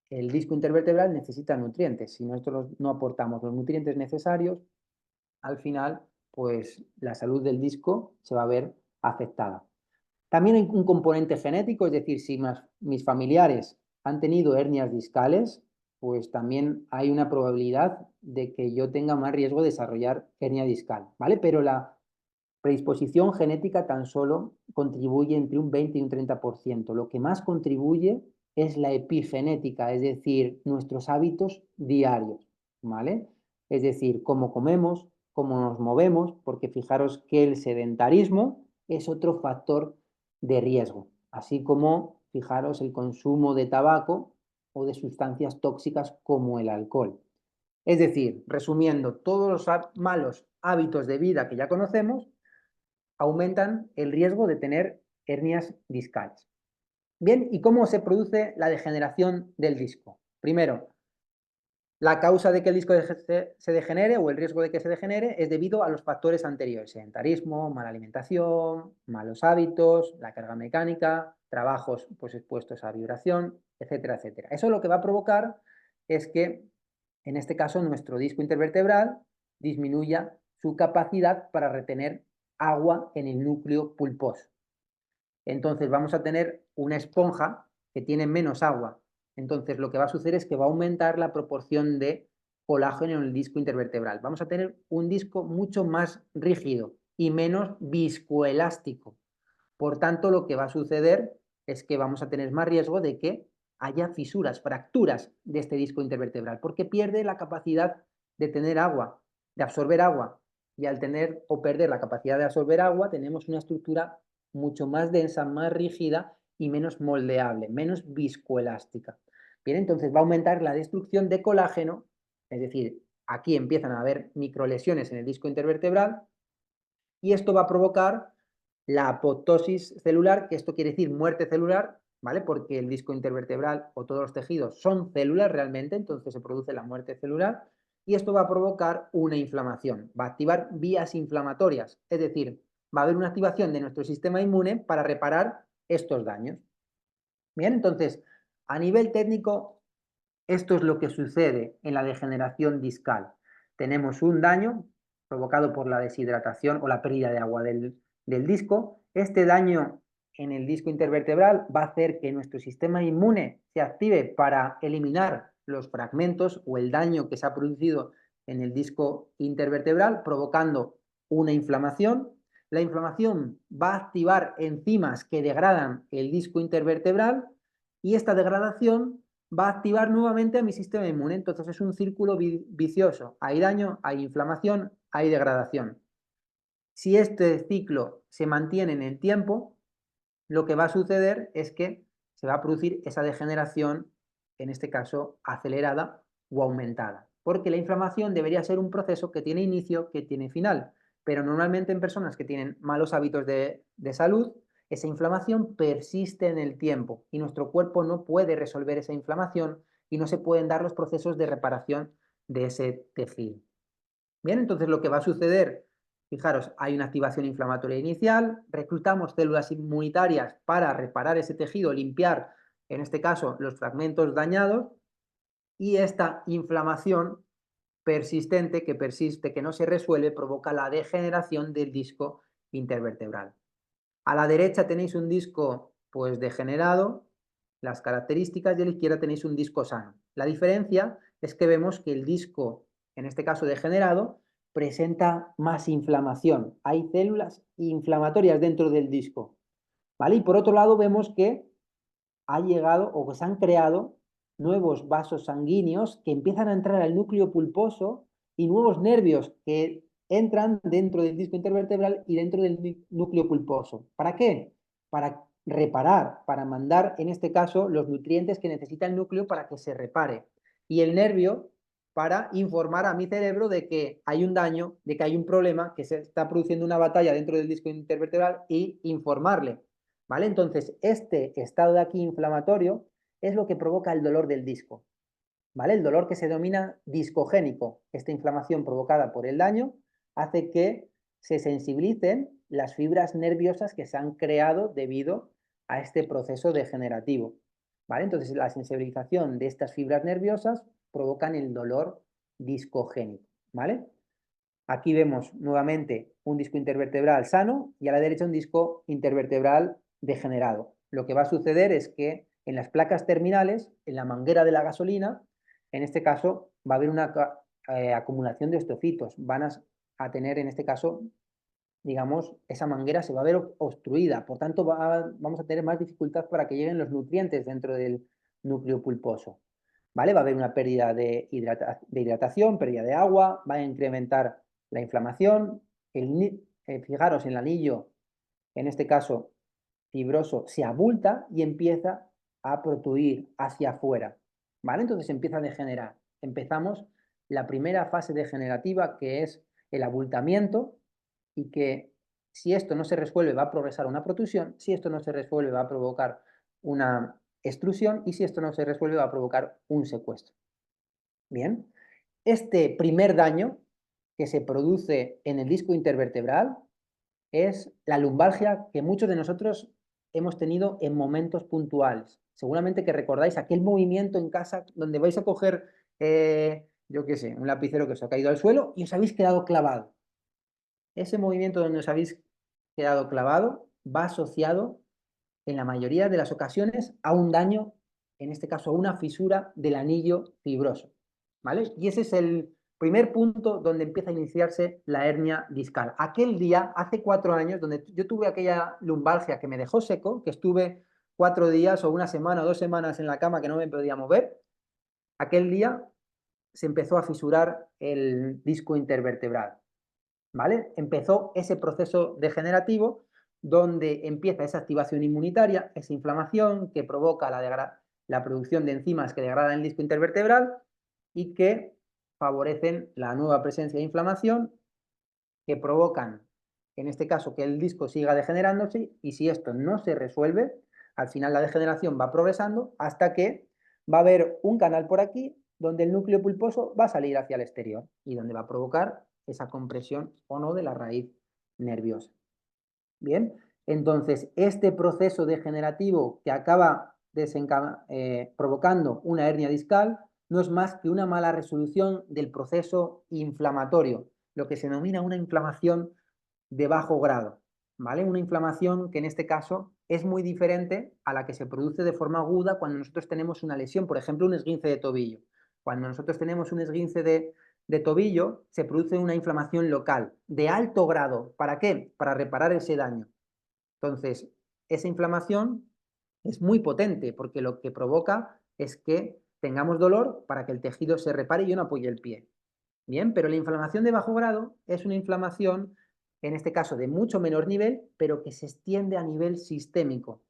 el disco intervertebral necesita nutrientes. Si nosotros no aportamos los nutrientes necesarios, al final, pues la salud del disco se va a ver afectada. También hay un componente genético, es decir, si mis familiares han tenido hernias discales, pues también hay una probabilidad de que yo tenga más riesgo de desarrollar hernia discal, ¿vale? Pero la predisposición genética tan solo contribuye entre un 20 y un 30%. Lo que más contribuye es la epigenética, es decir, nuestros hábitos diarios, ¿vale? Es decir, cómo comemos, cómo nos movemos, porque fijaros que el sedentarismo es otro factor de riesgo, así como, fijaros, el consumo de tabaco o de sustancias tóxicas como el alcohol. Es decir, resumiendo, todos los malos hábitos de vida que ya conocemos aumentan el riesgo de tener hernias discales. Bien, ¿y cómo se produce la degeneración del disco? Primero, la causa de que el disco se degenere o el riesgo de que se degenere es debido a los factores anteriores: sedentarismo, mala alimentación, malos hábitos, la carga mecánica, trabajos pues, expuestos a vibración, etcétera, etcétera. Eso lo que va a provocar es que, en este caso, nuestro disco intervertebral disminuya su capacidad para retener agua en el núcleo pulposo. Entonces vamos a tener una esponja que tiene menos agua. Entonces lo que va a suceder es que va a aumentar la proporción de colágeno en el disco intervertebral. Vamos a tener un disco mucho más rígido y menos viscoelástico. Por tanto, lo que va a suceder es que vamos a tener más riesgo de que haya fisuras, fracturas de este disco intervertebral, porque pierde la capacidad de tener agua, de absorber agua. Y al tener o perder la capacidad de absorber agua, tenemos una estructura mucho más densa, más rígida y menos moldeable, menos viscoelástica. Bien, entonces va a aumentar la destrucción de colágeno, es decir, aquí empiezan a haber microlesiones en el disco intervertebral y esto va a provocar la apoptosis celular, que esto quiere decir muerte celular, ¿vale? Porque el disco intervertebral o todos los tejidos son células realmente, entonces se produce la muerte celular y esto va a provocar una inflamación, va a activar vías inflamatorias, es decir, va a haber una activación de nuestro sistema inmune para reparar estos daños. Bien, entonces, a nivel técnico, esto es lo que sucede en la degeneración discal. Tenemos un daño provocado por la deshidratación o la pérdida de agua del disco. Este daño en el disco intervertebral va a hacer que nuestro sistema inmune se active para eliminar los fragmentos o el daño que se ha producido en el disco intervertebral, provocando una inflamación. La inflamación va a activar enzimas que degradan el disco intervertebral y esta degradación va a activar nuevamente a mi sistema inmune. Entonces es un círculo vicioso. Hay daño, hay inflamación, hay degradación. Si este ciclo se mantiene en el tiempo, lo que va a suceder es que se va a producir esa degeneración, en este caso acelerada o aumentada. Porque la inflamación debería ser un proceso que tiene inicio, que tiene final. Pero normalmente en personas que tienen malos hábitos de salud, esa inflamación persiste en el tiempo y nuestro cuerpo no puede resolver esa inflamación y no se pueden dar los procesos de reparación de ese tejido. Bien, entonces lo que va a suceder, fijaros, hay una activación inflamatoria inicial, reclutamos células inmunitarias para reparar ese tejido, limpiar, en este caso, los fragmentos dañados, y esta inflamación persistente, que persiste, que no se resuelve, provoca la degeneración del disco intervertebral. A la derecha tenéis un disco pues degenerado, las características, y a la izquierda tenéis un disco sano. La diferencia es que vemos que el disco, en este caso degenerado, presenta más inflamación. Hay células inflamatorias dentro del disco, ¿vale? Y por otro lado vemos que ha llegado o que se han creado nuevos vasos sanguíneos que empiezan a entrar al núcleo pulposo y nuevos nervios que entran dentro del disco intervertebral y dentro del núcleo pulposo. ¿Para qué? Para reparar, para mandar, en este caso, los nutrientes que necesita el núcleo para que se repare. Y el nervio para informar a mi cerebro de que hay un daño, de que hay un problema, que se está produciendo una batalla dentro del disco intervertebral y informarle. ¿Vale? Entonces, este estado de aquí inflamatorio es lo que provoca el dolor del disco, ¿vale? El dolor que se denomina discogénico. Esta inflamación provocada por el daño hace que se sensibilicen las fibras nerviosas que se han creado debido a este proceso degenerativo, ¿vale? Entonces, la sensibilización de estas fibras nerviosas provocan el dolor discogénico, ¿vale? Aquí vemos nuevamente un disco intervertebral sano y a la derecha un disco intervertebral degenerado. Lo que va a suceder es que en las placas terminales, en la manguera de la gasolina, en este caso va a haber una acumulación de estocitos. Van a tener, en este caso, digamos, esa manguera se va a ver obstruida. Por tanto, vamos a tener más dificultad para que lleguen los nutrientes dentro del núcleo pulposo. ¿Vale? Va a haber una pérdida de hidratación, pérdida de agua, va a incrementar la inflamación. Fijaros, el anillo, en este caso fibroso, se abulta y empieza a protruir hacia afuera. ¿Vale? Entonces empieza a degenerar. Empezamos la primera fase degenerativa, que es el abultamiento, y que si esto no se resuelve va a progresar una protrusión, si esto no se resuelve va a provocar una extrusión y si esto no se resuelve va a provocar un secuestro. Bien, este primer daño que se produce en el disco intervertebral es la lumbalgia que muchos de nosotros hemos tenido en momentos puntuales. Seguramente que recordáis aquel movimiento en casa donde vais a coger, yo qué sé, un lapicero que os ha caído al suelo y os habéis quedado clavado. Ese movimiento donde os habéis quedado clavado va asociado en la mayoría de las ocasiones a un daño, en este caso a una fisura del anillo fibroso, ¿vale? Y ese es el primer punto donde empieza a iniciarse la hernia discal. Aquel día, hace 4 años, donde yo tuve aquella lumbalgia que me dejó seco, que estuve 4 días o una semana o 2 semanas en la cama que no me podía mover, aquel día se empezó a fisurar el disco intervertebral, ¿vale? Empezó ese proceso degenerativo donde empieza esa activación inmunitaria, esa inflamación que provoca la producción de enzimas que degradan el disco intervertebral y que favorecen la nueva presencia de inflamación, que provocan, en este caso, que el disco siga degenerándose, y si esto no se resuelve, al final la degeneración va progresando hasta que va a haber un canal por aquí donde el núcleo pulposo va a salir hacia el exterior y donde va a provocar esa compresión o no de la raíz nerviosa. Bien, entonces este proceso degenerativo que acaba provocando una hernia discal no es más que una mala resolución del proceso inflamatorio, lo que se denomina una inflamación de bajo grado, ¿vale? Una inflamación que en este caso es muy diferente a la que se produce de forma aguda cuando nosotros tenemos una lesión, por ejemplo, un esguince de tobillo. Cuando nosotros tenemos un esguince de tobillo, se produce una inflamación local de alto grado. ¿Para qué? Para reparar ese daño. Entonces, esa inflamación es muy potente porque lo que provoca es que tengamos dolor para que el tejido se repare y yo no apoye el pie. Bien, pero la inflamación de bajo grado es una inflamación, en este caso de mucho menor nivel, pero que se extiende a nivel sistémico.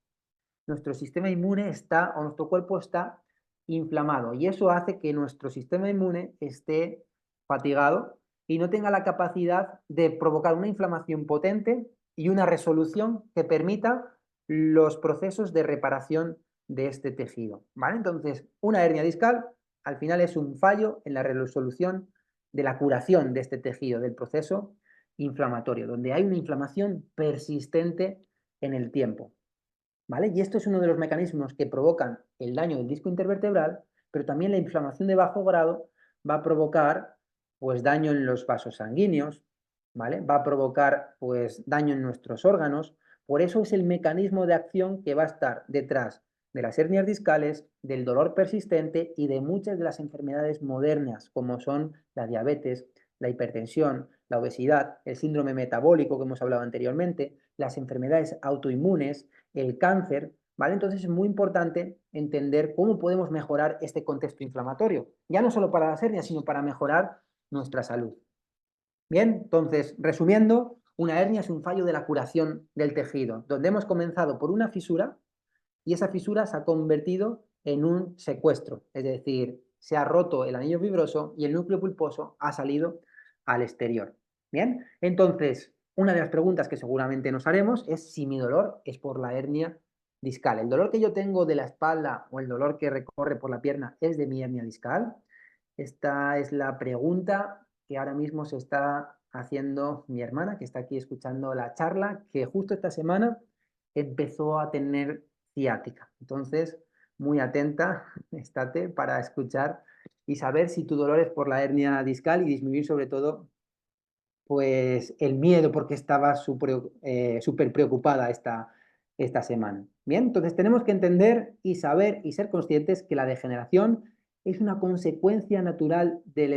Nuestro sistema inmune está, o nuestro cuerpo está inflamado, y eso hace que nuestro sistema inmune esté fatigado y no tenga la capacidad de provocar una inflamación potente y una resolución que permita los procesos de reparación de este tejido, ¿vale? Entonces, una hernia discal al final es un fallo en la resolución de la curación de este tejido, del proceso inflamatorio, donde hay una inflamación persistente en el tiempo, ¿vale? Y esto es uno de los mecanismos que provocan el daño del disco intervertebral, pero también la inflamación de bajo grado va a provocar pues daño en los vasos sanguíneos, ¿vale? Va a provocar pues daño en nuestros órganos. Por eso es el mecanismo de acción que va a estar detrás de las hernias discales, del dolor persistente y de muchas de las enfermedades modernas, como son la diabetes, la hipertensión, la obesidad, el síndrome metabólico que hemos hablado anteriormente, las enfermedades autoinmunes, el cáncer, ¿vale? Entonces es muy importante entender cómo podemos mejorar este contexto inflamatorio, ya no solo para las hernias, sino para mejorar nuestra salud. Bien, entonces, resumiendo, una hernia es un fallo de la curación del tejido, donde hemos comenzado por una fisura y esa fisura se ha convertido en un secuestro, es decir, se ha roto el anillo fibroso y el núcleo pulposo ha salido al exterior. Bien, entonces, una de las preguntas que seguramente nos haremos es si mi dolor es por la hernia discal. ¿El dolor que yo tengo de la espalda o el dolor que recorre por la pierna es de mi hernia discal? Esta es la pregunta que ahora mismo se está haciendo mi hermana, que está aquí escuchando la charla, que justo esta semana empezó a tener ciática. Entonces, muy atenta, estate para escuchar y saber si tu dolor es por la hernia discal y disminuir sobre todo pues el miedo porque estaba súper preocupada esta semana. Bien, entonces tenemos que entender y saber y ser conscientes que la degeneración es una consecuencia natural del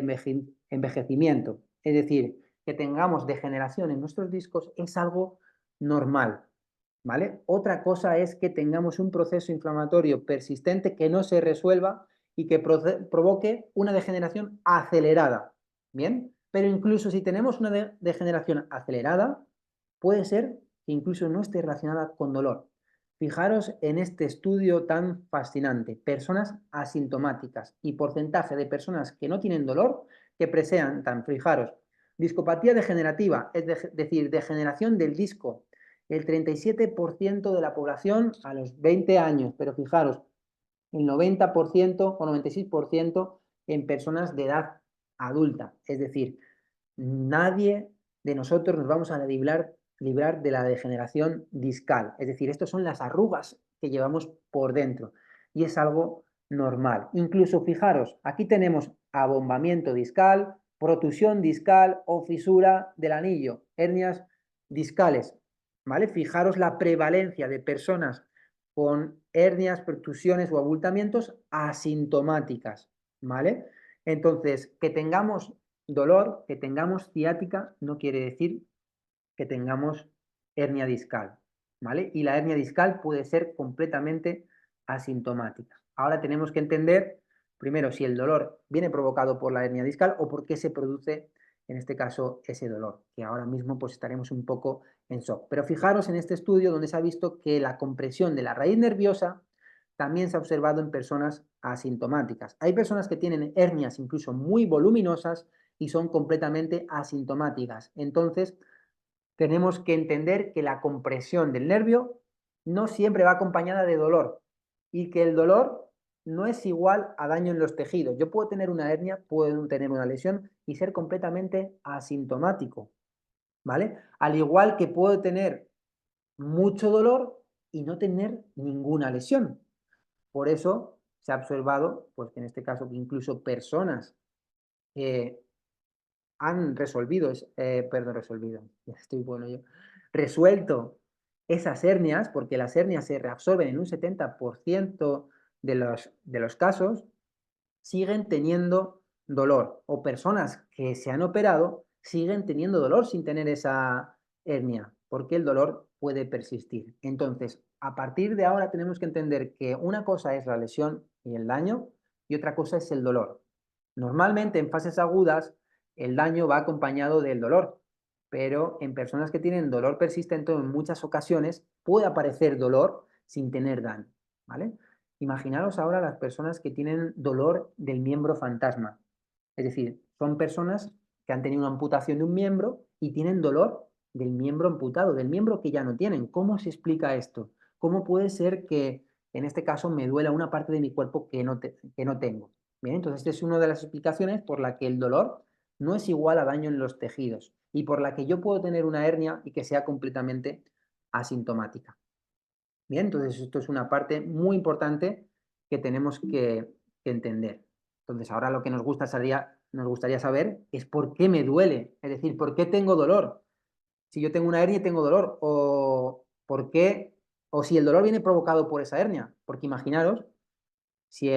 envejecimiento. Es decir, que tengamos degeneración en nuestros discos es algo normal, ¿vale? Otra cosa es que tengamos un proceso inflamatorio persistente que no se resuelva y que provoque una degeneración acelerada, ¿bien? Pero incluso si tenemos una degeneración acelerada, puede ser que incluso no esté relacionada con dolor. Fijaros en este estudio tan fascinante, personas asintomáticas y porcentaje de personas que no tienen dolor que presentan, fijaros, discopatía degenerativa, es decir, degeneración del disco, el 37% de la población a los 20 años, pero fijaros, el 90% o 96% en personas de edad adulta. Es decir, nadie de nosotros nos vamos a librar de la degeneración discal. Es decir, estas son las arrugas que llevamos por dentro y es algo normal. Incluso fijaros, aquí tenemos abombamiento discal, protusión discal o fisura del anillo, hernias discales. ¿Vale? Fijaros la prevalencia de personas con hernias, protusiones o abultamientos asintomáticas. ¿Vale? Entonces, que tengamos dolor, que tengamos ciática, no quiere decir que tengamos hernia discal, ¿vale? Y la hernia discal puede ser completamente asintomática. Ahora tenemos que entender, primero, si el dolor viene provocado por la hernia discal o por qué se produce, en este caso, ese dolor, que ahora mismo pues estaremos un poco en shock. Pero fijaros en este estudio donde se ha visto que la compresión de la raíz nerviosa también se ha observado en personas asintomáticas. Hay personas que tienen hernias incluso muy voluminosas y son completamente asintomáticas. Entonces, tenemos que entender que la compresión del nervio no siempre va acompañada de dolor y que el dolor no es igual a daño en los tejidos. Yo puedo tener una hernia, puedo tener una lesión y ser completamente asintomático, ¿vale? Al igual que puedo tener mucho dolor y no tener ninguna lesión. Por eso se ha observado, pues que en este caso, que incluso personas que han ya estoy bueno yo, resuelto esas hernias, porque las hernias se reabsorben en un 70% de los casos, siguen teniendo dolor. O personas que se han operado siguen teniendo dolor sin tener esa hernia, porque el dolor puede persistir. Entonces, a partir de ahora tenemos que entender que una cosa es la lesión y el daño y otra cosa es el dolor. Normalmente en fases agudas el daño va acompañado del dolor, pero en personas que tienen dolor persistente en muchas ocasiones puede aparecer dolor sin tener daño, ¿vale? Imaginaros ahora las personas que tienen dolor del miembro fantasma. Es decir, son personas que han tenido una amputación de un miembro y tienen dolor del miembro amputado, del miembro que ya no tienen. ¿Cómo se explica esto? ¿Cómo puede ser que en este caso me duela una parte de mi cuerpo que no tengo? Bien, entonces esta es una de las explicaciones por la que el dolor no es igual a daño en los tejidos y por la que yo puedo tener una hernia y que sea completamente asintomática. Bien, entonces esto es una parte muy importante que tenemos que entender. Entonces ahora lo que nos gustaría saber es por qué me duele, es decir, por qué tengo dolor. Si yo tengo una hernia y tengo dolor, o por qué, o si el dolor viene provocado por esa hernia. Porque imaginaros si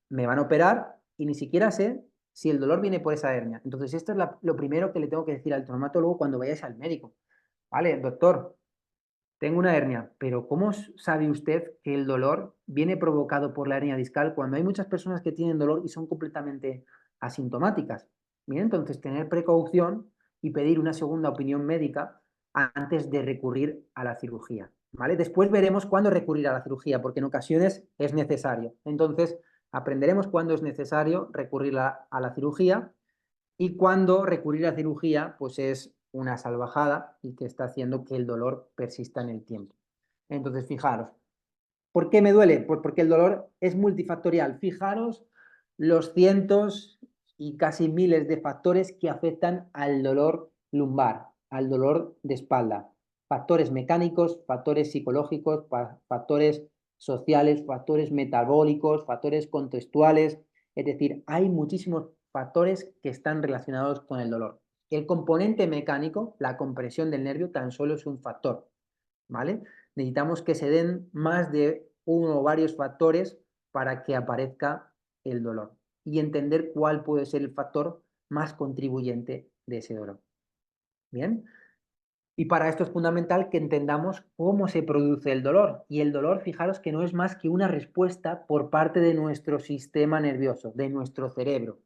me van a operar y ni siquiera sé si el dolor viene por esa hernia. Entonces esto es lo primero que le tengo que decir al traumatólogo cuando vayáis al médico. Vale, doctor, tengo una hernia, pero ¿cómo sabe usted que el dolor viene provocado por la hernia discal cuando hay muchas personas que tienen dolor y son completamente asintomáticas? Bien, entonces tener precaución y pedir una segunda opinión médica antes de recurrir a la cirugía, ¿vale? Después veremos cuándo recurrir a la cirugía, porque en ocasiones es necesario. Entonces, aprenderemos cuándo es necesario recurrir a la cirugía y cuando recurrir a cirugía, pues es una salvajada y que está haciendo que el dolor persista en el tiempo. Entonces, fijaros, ¿por qué me duele? Pues porque el dolor es multifactorial. Fijaros los cientos y casi miles de factores que afectan al dolor lumbar, al dolor de espalda. Factores mecánicos, factores psicológicos, factores sociales, factores metabólicos, factores contextuales. Es decir, hay muchísimos factores que están relacionados con el dolor. El componente mecánico, la compresión del nervio, tan solo es un factor, ¿vale? Necesitamos que se den más de uno o varios factores para que aparezca el dolor y entender cuál puede ser el factor más contribuyente de ese dolor. Bien, y para esto es fundamental que entendamos cómo se produce el dolor. Y el dolor, fijaros que no es más que una respuesta por parte de nuestro sistema nervioso, de nuestro cerebro.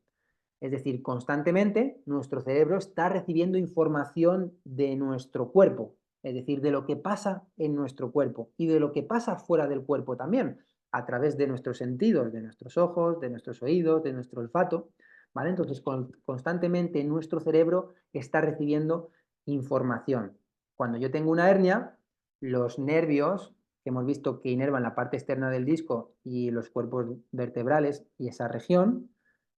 Es decir, constantemente nuestro cerebro está recibiendo información de nuestro cuerpo, es decir, de lo que pasa en nuestro cuerpo y de lo que pasa fuera del cuerpo también, a través de nuestros sentidos, de nuestros ojos, de nuestros oídos, de nuestro olfato, ¿vale? Entonces, constantemente nuestro cerebro está recibiendo información. Cuando yo tengo una hernia, los nervios, que hemos visto que inervan la parte externa del disco y los cuerpos vertebrales y esa región,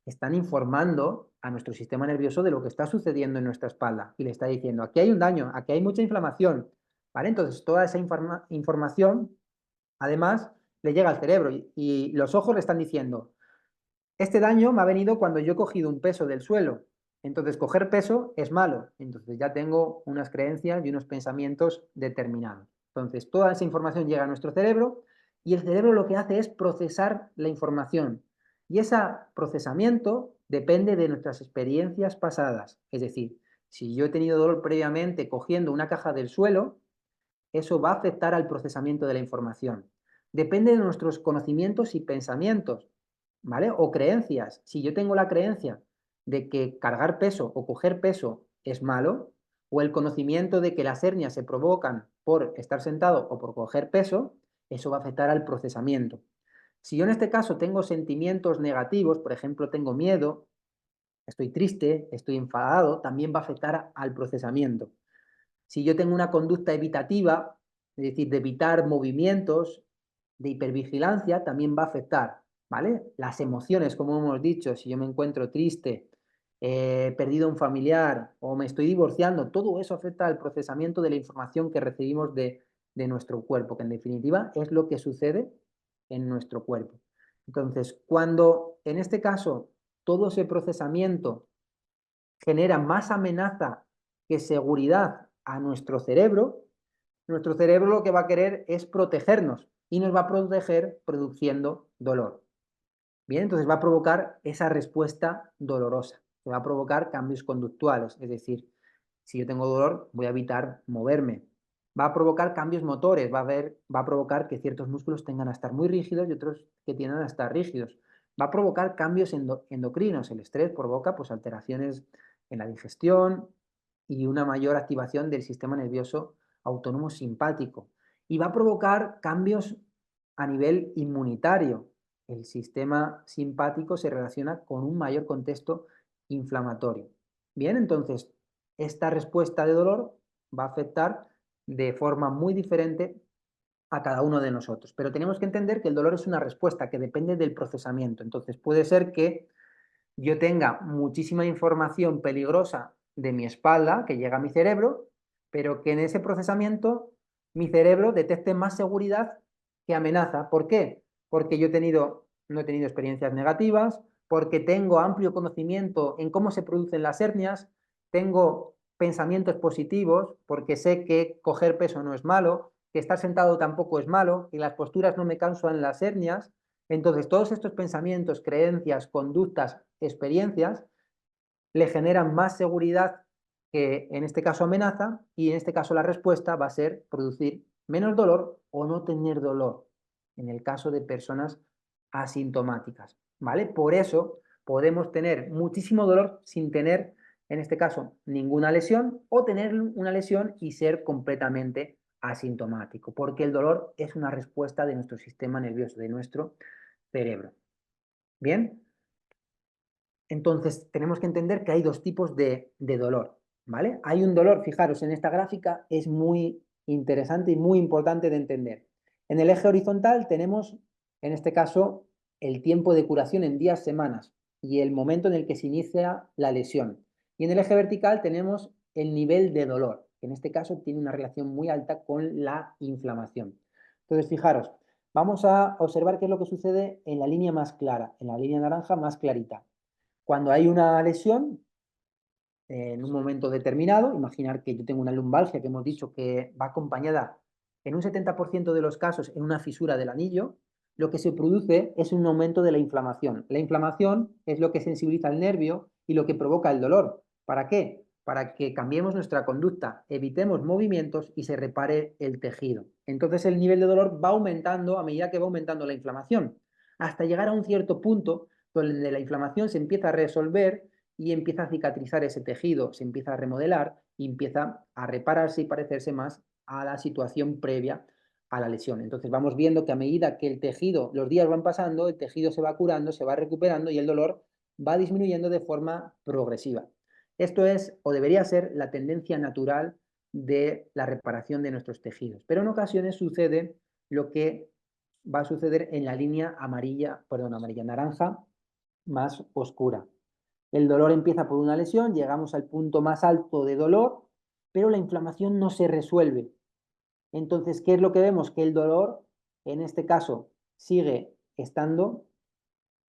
están informando a nuestro sistema nervioso de lo que está sucediendo en nuestra espalda y le está diciendo, aquí hay un daño, aquí hay mucha inflamación, ¿vale? Entonces, toda esa información, además, le llega al cerebro y los ojos le están diciendo, este daño me ha venido cuando yo he cogido un peso del suelo, entonces coger peso es malo, entonces ya tengo unas creencias y unos pensamientos determinados. Entonces, toda esa información llega a nuestro cerebro y el cerebro lo que hace es procesar la información. Y ese procesamiento depende de nuestras experiencias pasadas. Es decir, si yo he tenido dolor previamente cogiendo una caja del suelo, eso va a afectar al procesamiento de la información. Depende de nuestros conocimientos y pensamientos, ¿vale? O creencias. Si yo tengo la creencia de que cargar peso o coger peso es malo, o el conocimiento de que las hernias se provocan por estar sentado o por coger peso, eso va a afectar al procesamiento. Si yo en este caso tengo sentimientos negativos, por ejemplo, tengo miedo, estoy triste, estoy enfadado, también va a afectar al procesamiento. Si yo tengo una conducta evitativa, es decir, de evitar movimientos, de hipervigilancia, también va a afectar, ¿vale? Las emociones, como hemos dicho, si yo me encuentro triste, he perdido un familiar o me estoy divorciando, todo eso afecta al procesamiento de la información que recibimos de nuestro cuerpo, que en definitiva es lo que sucede en nuestro cuerpo. Entonces, cuando en este caso todo ese procesamiento genera más amenaza que seguridad a nuestro cerebro lo que va a querer es protegernos y nos va a proteger produciendo dolor. Bien, entonces va a provocar esa respuesta dolorosa, que va a provocar cambios conductuales, es decir, si yo tengo dolor voy a evitar moverme. Va a provocar cambios motores, va a provocar que ciertos músculos tengan a estar muy rígidos y otros que tiendan a estar rígidos. Va a provocar cambios endocrinos. El estrés provoca pues, alteraciones en la digestión y una mayor activación del sistema nervioso autónomo simpático. Y va a provocar cambios a nivel inmunitario. El sistema simpático se relaciona con un mayor contexto inflamatorio. Bien, entonces, esta respuesta de dolor va a afectar de forma muy diferente a cada uno de nosotros. Pero tenemos que entender que el dolor es una respuesta que depende del procesamiento. Entonces, puede ser que yo tenga muchísima información peligrosa de mi espalda que llega a mi cerebro, pero que en ese procesamiento mi cerebro detecte más seguridad que amenaza. ¿Por qué? Porque no he tenido experiencias negativas, porque tengo amplio conocimiento en cómo se producen las hernias, tengo pensamientos positivos, porque sé que coger peso no es malo, que estar sentado tampoco es malo, que las posturas no me causan las hernias. Entonces, todos estos pensamientos, creencias, conductas, experiencias, le generan más seguridad que en este caso amenaza, y en este caso la respuesta va a ser producir menos dolor o no tener dolor, en el caso de personas asintomáticas, ¿vale? Por eso podemos tener muchísimo dolor sin tener, en este caso, ninguna lesión, o tener una lesión y ser completamente asintomático, porque el dolor es una respuesta de nuestro sistema nervioso, de nuestro cerebro. Bien, entonces tenemos que entender que hay dos tipos de dolor, ¿vale? Hay un dolor, fijaros, en esta gráfica es muy interesante y muy importante de entender. En el eje horizontal tenemos, en este caso, el tiempo de curación en días, semanas y el momento en el que se inicia la lesión. Y en el eje vertical tenemos el nivel de dolor, que en este caso tiene una relación muy alta con la inflamación. Entonces, fijaros, vamos a observar qué es lo que sucede en la línea más clara, en la línea naranja más clarita. Cuando hay una lesión, en un momento determinado, imaginar que yo tengo una lumbalgia que hemos dicho que va acompañada en un 70% de los casos en una fisura del anillo, lo que se produce es un aumento de la inflamación. La inflamación es lo que sensibiliza el nervio y lo que provoca el dolor. ¿Para qué? Para que cambiemos nuestra conducta, evitemos movimientos y se repare el tejido. Entonces el nivel de dolor va aumentando a medida que va aumentando la inflamación, hasta llegar a un cierto punto donde la inflamación se empieza a resolver y empieza a cicatrizar ese tejido, se empieza a remodelar y empieza a repararse y parecerse más a la situación previa a la lesión. Entonces vamos viendo que a medida que el tejido, los días van pasando, el tejido se va curando, se va recuperando y el dolor va disminuyendo de forma progresiva. Esto es, o debería ser, la tendencia natural de la reparación de nuestros tejidos. Pero en ocasiones sucede lo que va a suceder en la línea amarilla, perdón, amarilla naranja más oscura. El dolor empieza por una lesión, llegamos al punto más alto de dolor, pero la inflamación no se resuelve. Entonces, ¿qué es lo que vemos? Que el dolor, en este caso, sigue estando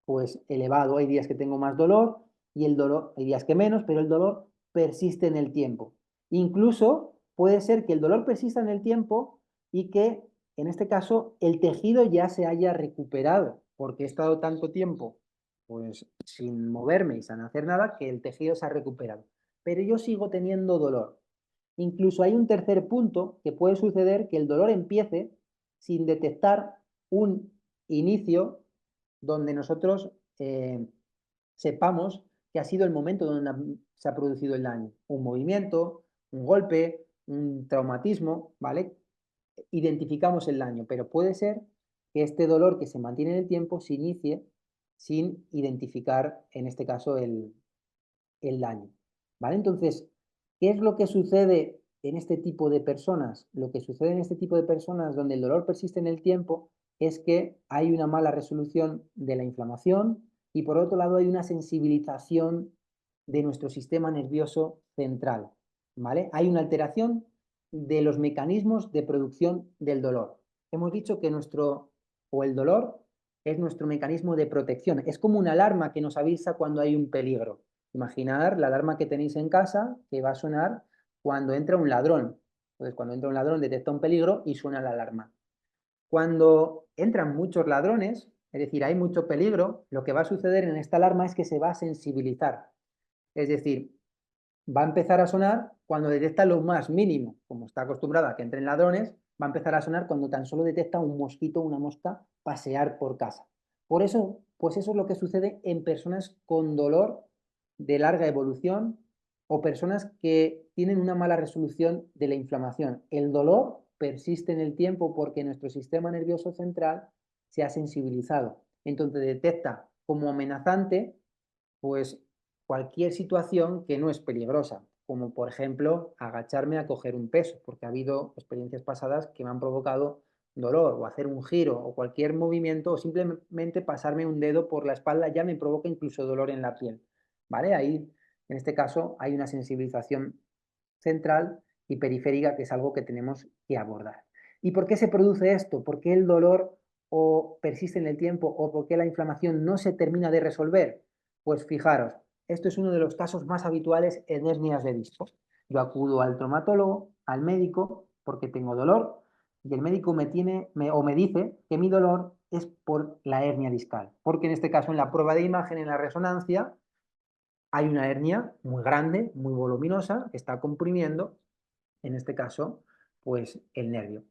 pues elevado. Hay días que tengo más dolor y el dolor, hay días que menos, pero el dolor persiste en el tiempo. Incluso puede ser que el dolor persista en el tiempo y que, en este caso, el tejido ya se haya recuperado, porque he estado tanto tiempo pues sin moverme y sin hacer nada que el tejido se ha recuperado. Pero yo sigo teniendo dolor. Incluso hay un tercer punto que puede suceder, que el dolor empiece sin detectar un inicio donde nosotros sepamos que ha sido el momento donde se ha producido el daño. Un movimiento, un golpe, un traumatismo, ¿vale? Identificamos el daño, pero puede ser que este dolor que se mantiene en el tiempo se inicie sin identificar, en este caso, el daño. ¿Vale? Entonces, ¿qué es lo que sucede en este tipo de personas? Lo que sucede en este tipo de personas donde el dolor persiste en el tiempo es que hay una mala resolución de la inflamación y por otro lado hay una sensibilización de nuestro sistema nervioso central. ¿Vale? Hay una alteración de los mecanismos de producción del dolor. Hemos dicho que el dolor es nuestro mecanismo de protección. Es como una alarma que nos avisa cuando hay un peligro. Imaginar la alarma que tenéis en casa que va a sonar cuando entra un ladrón. Entonces, cuando entra un ladrón detecta un peligro y suena la alarma. Cuando entran muchos ladrones, es decir, hay mucho peligro, lo que va a suceder en esta alarma es que se va a sensibilizar. Es decir, va a empezar a sonar cuando detecta lo más mínimo. Como está acostumbrada a que entren ladrones, va a empezar a sonar cuando tan solo detecta un mosquito o una mosca pasear por casa. Por eso, pues eso es lo que sucede en personas con dolor de larga evolución o personas que tienen una mala resolución de la inflamación. El dolor persiste en el tiempo porque nuestro sistema nervioso central se ha sensibilizado. Entonces detecta como amenazante pues cualquier situación que no es peligrosa, como por ejemplo agacharme a coger un peso, porque ha habido experiencias pasadas que me han provocado dolor o hacer un giro o cualquier movimiento o simplemente pasarme un dedo por la espalda ya me provoca incluso dolor en la piel, ¿vale? Ahí, en este caso, hay una sensibilización central y periférica que es algo que tenemos que abordar. ¿Y por qué se produce esto? ¿Por qué el dolor o persiste en el tiempo o por qué la inflamación no se termina de resolver? Pues fijaros, esto es uno de los casos más habituales en hernias de disco. Yo acudo al traumatólogo, al médico, porque tengo dolor, y el médico me dice que mi dolor es por la hernia discal, porque en este caso en la prueba de imagen, en la resonancia, hay una hernia muy grande, muy voluminosa, que está comprimiendo, en este caso, pues el nervio.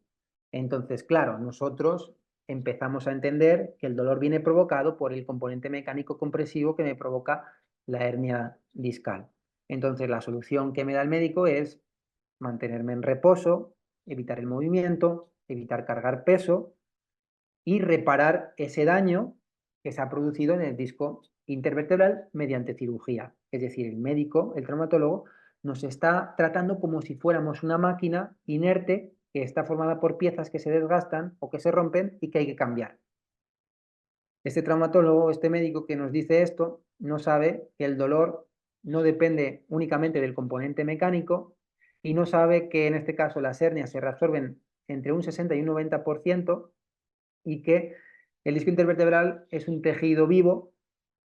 Entonces, claro, nosotros empezamos a entender que el dolor viene provocado por el componente mecánico compresivo que me provoca la hernia discal. Entonces, la solución que me da el médico es mantenerme en reposo, evitar el movimiento, evitar cargar peso y reparar ese daño que se ha producido en el disco intervertebral mediante cirugía. Es decir, el médico, el traumatólogo, nos está tratando como si fuéramos una máquina inerte que está formada por piezas que se desgastan o que se rompen y que hay que cambiar. Este traumatólogo, este médico que nos dice esto, no sabe que el dolor no depende únicamente del componente mecánico y no sabe que en este caso las hernias se reabsorben entre un 60 y un 90% y que el disco intervertebral es un tejido vivo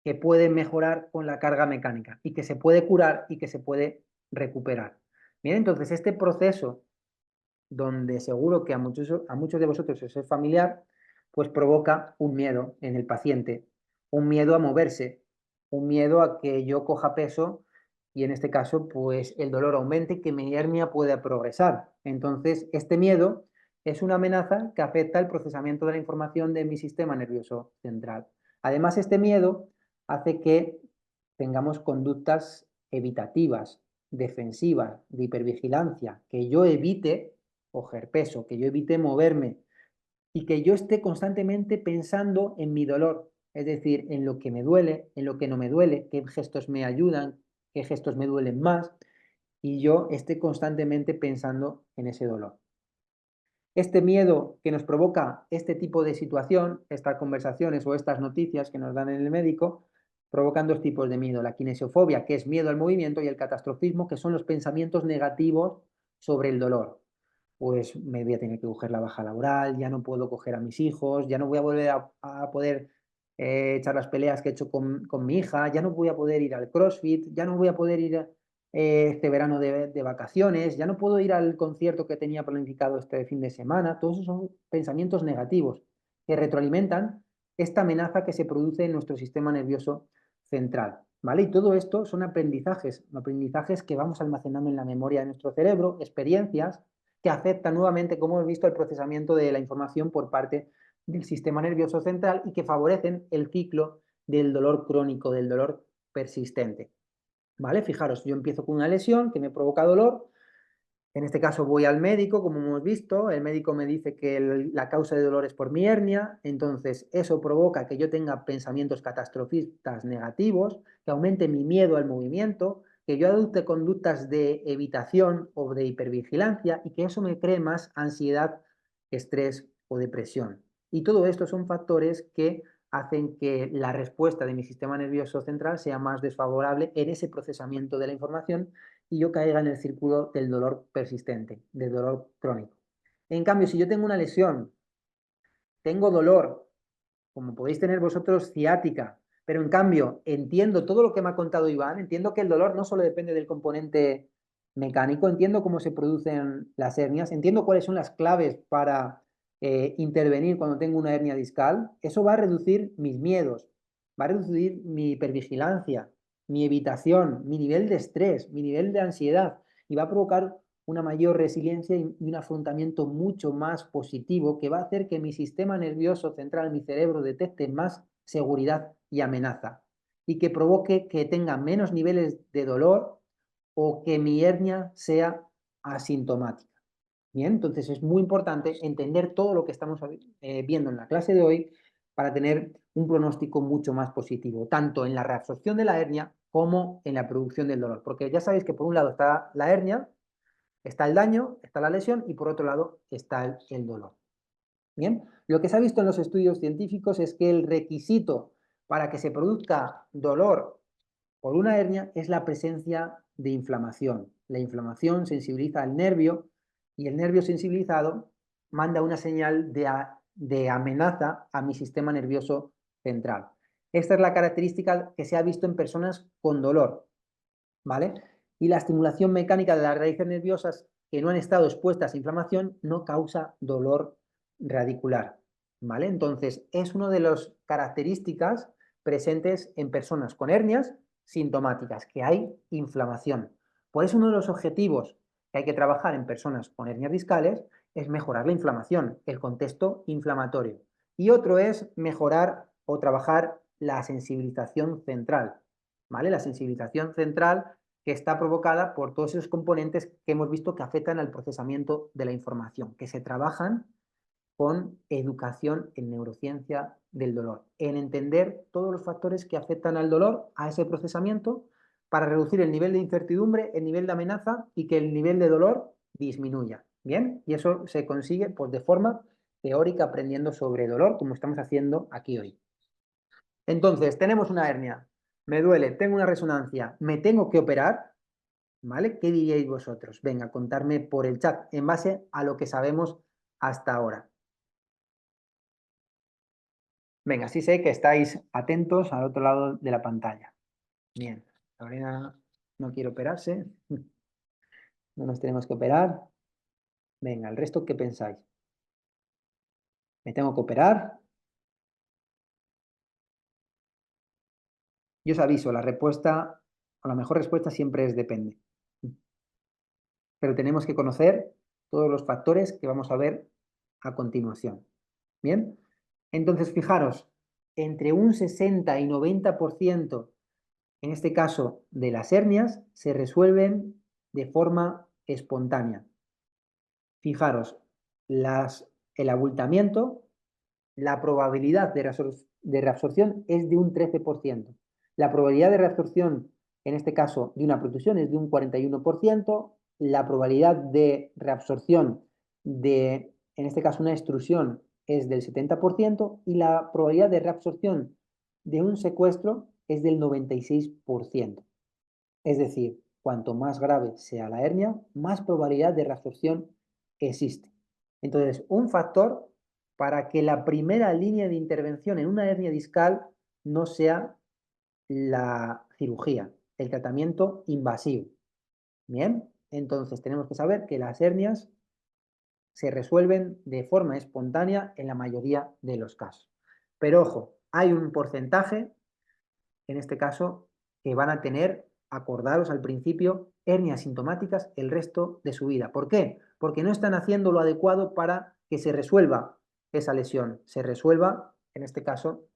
que puede mejorar con la carga mecánica y que se puede curar y que se puede recuperar. Bien, entonces este proceso, donde seguro que a muchos de vosotros os es familiar, pues provoca un miedo en el paciente, un miedo a moverse, un miedo a que yo coja peso y en este caso pues el dolor aumente y que mi hernia pueda progresar. Entonces este miedo es una amenaza que afecta el procesamiento de la información de mi sistema nervioso central. Además este miedo hace que tengamos conductas evitativas, defensivas, de hipervigilancia, que yo evite coger peso, que yo evite moverme y que yo esté constantemente pensando en mi dolor, es decir, en lo que me duele, en lo que no me duele, qué gestos me ayudan, qué gestos me duelen más, y yo esté constantemente pensando en ese dolor. Este miedo que nos provoca este tipo de situación, estas conversaciones o estas noticias que nos dan en el médico, provocan dos tipos de miedo. La kinesiofobia, que es miedo al movimiento, y el catastrofismo, que son los pensamientos negativos sobre el dolor. Pues me voy a tener que coger la baja laboral, ya no puedo coger a mis hijos, ya no voy a volver a poder echar las peleas que he hecho con mi hija, ya no voy a poder ir al CrossFit, ya no voy a poder ir este verano de vacaciones, ya no puedo ir al concierto que tenía planificado este fin de semana. Todos esos son pensamientos negativos que retroalimentan esta amenaza que se produce en nuestro sistema nervioso central. ¿Vale? Y todo esto son aprendizajes, aprendizajes que vamos almacenando en la memoria de nuestro cerebro, experiencias que afectan nuevamente, como hemos visto, el procesamiento de la información por parte del sistema nervioso central y que favorecen el ciclo del dolor crónico, del dolor persistente. ¿Vale? Fijaros, yo empiezo con una lesión que me provoca dolor, En este caso voy al médico, como hemos visto, el médico me dice que la causa de dolor es por mi hernia, entonces eso provoca que yo tenga pensamientos catastrofistas negativos, que aumente mi miedo al movimiento, que yo adopte conductas de evitación o de hipervigilancia y que eso me cree más ansiedad, estrés o depresión. Y todo esto son factores que hacen que la respuesta de mi sistema nervioso central sea más desfavorable en ese procesamiento de la información y yo caiga en el círculo del dolor persistente, del dolor crónico. En cambio, si yo tengo una lesión, tengo dolor, como podéis tener vosotros, ciática, pero en cambio entiendo todo lo que me ha contado Iván, entiendo que el dolor no solo depende del componente mecánico, entiendo cómo se producen las hernias, entiendo cuáles son las claves para intervenir cuando tengo una hernia discal, eso va a reducir mis miedos, va a reducir mi hipervigilancia, mi evitación, mi nivel de estrés, mi nivel de ansiedad y va a provocar una mayor resiliencia y un afrontamiento mucho más positivo que va a hacer que mi sistema nervioso central, mi cerebro, detecte más seguridad y amenaza y que provoque que tenga menos niveles de dolor o que mi hernia sea asintomática. Bien, entonces es muy importante entender todo lo que estamos viendo en la clase de hoy para tener un pronóstico mucho más positivo, tanto en la reabsorción de la hernia como en la producción del dolor. Porque ya sabéis que por un lado está la hernia, está el daño, está la lesión y por otro lado está el dolor. Bien, lo que se ha visto en los estudios científicos es que el requisito para que se produzca dolor por una hernia es la presencia de inflamación. La inflamación sensibiliza al nervio y el nervio sensibilizado manda una señal de amenaza a mi sistema nervioso central. Esta es la característica que se ha visto en personas con dolor, ¿vale? Y la estimulación mecánica de las raíces nerviosas que no han estado expuestas a inflamación no causa dolor radicular, ¿vale? Entonces, es una de las características presentes en personas con hernias sintomáticas, que hay inflamación. Por eso uno de los objetivos que hay que trabajar en personas con hernias discales es mejorar la inflamación, el contexto inflamatorio. Y otro es mejorar o trabajar la sensibilización central, ¿vale? La sensibilización central que está provocada por todos esos componentes que hemos visto que afectan al procesamiento de la información, que se trabajan con educación en neurociencia del dolor, en entender todos los factores que afectan al dolor, a ese procesamiento, para reducir el nivel de incertidumbre, el nivel de amenaza y que el nivel de dolor disminuya. ¿Bien? Y eso se consigue pues, de forma teórica aprendiendo sobre dolor, como estamos haciendo aquí hoy. Entonces, tenemos una hernia, me duele, tengo una resonancia, me tengo que operar, ¿vale? ¿Qué diríais vosotros? Venga, contarme por el chat en base a lo que sabemos hasta ahora. Venga, sí sé que estáis atentos al otro lado de la pantalla. Bien, Lorena no quiere operarse, no nos tenemos que operar. Venga, ¿el resto qué pensáis? ¿Me tengo que operar? Yo os aviso, la respuesta, o la mejor respuesta siempre es depende. Pero tenemos que conocer todos los factores que vamos a ver a continuación. Bien, entonces fijaros, entre un 60 y 90%, en este caso de las hernias, se resuelven de forma espontánea. Fijaros, el abultamiento, la probabilidad de reabsorción es de un 13%. La probabilidad de reabsorción, en este caso, de una protusión es de un 41%. La probabilidad de reabsorción de, en este caso, una extrusión es del 70% y la probabilidad de reabsorción de un secuestro es del 96%. Es decir, cuanto más grave sea la hernia, más probabilidad de reabsorción existe. Entonces, un factor para que la primera línea de intervención en una hernia discal no sea la cirugía, el tratamiento invasivo. Bien, entonces tenemos que saber que las hernias se resuelven de forma espontánea en la mayoría de los casos. Pero ojo, hay un porcentaje, en este caso, que van a tener, acordaros al principio, hernias sintomáticas el resto de su vida. ¿Por qué? Porque no están haciendo lo adecuado para que se resuelva esa lesión, se resuelva, en este caso,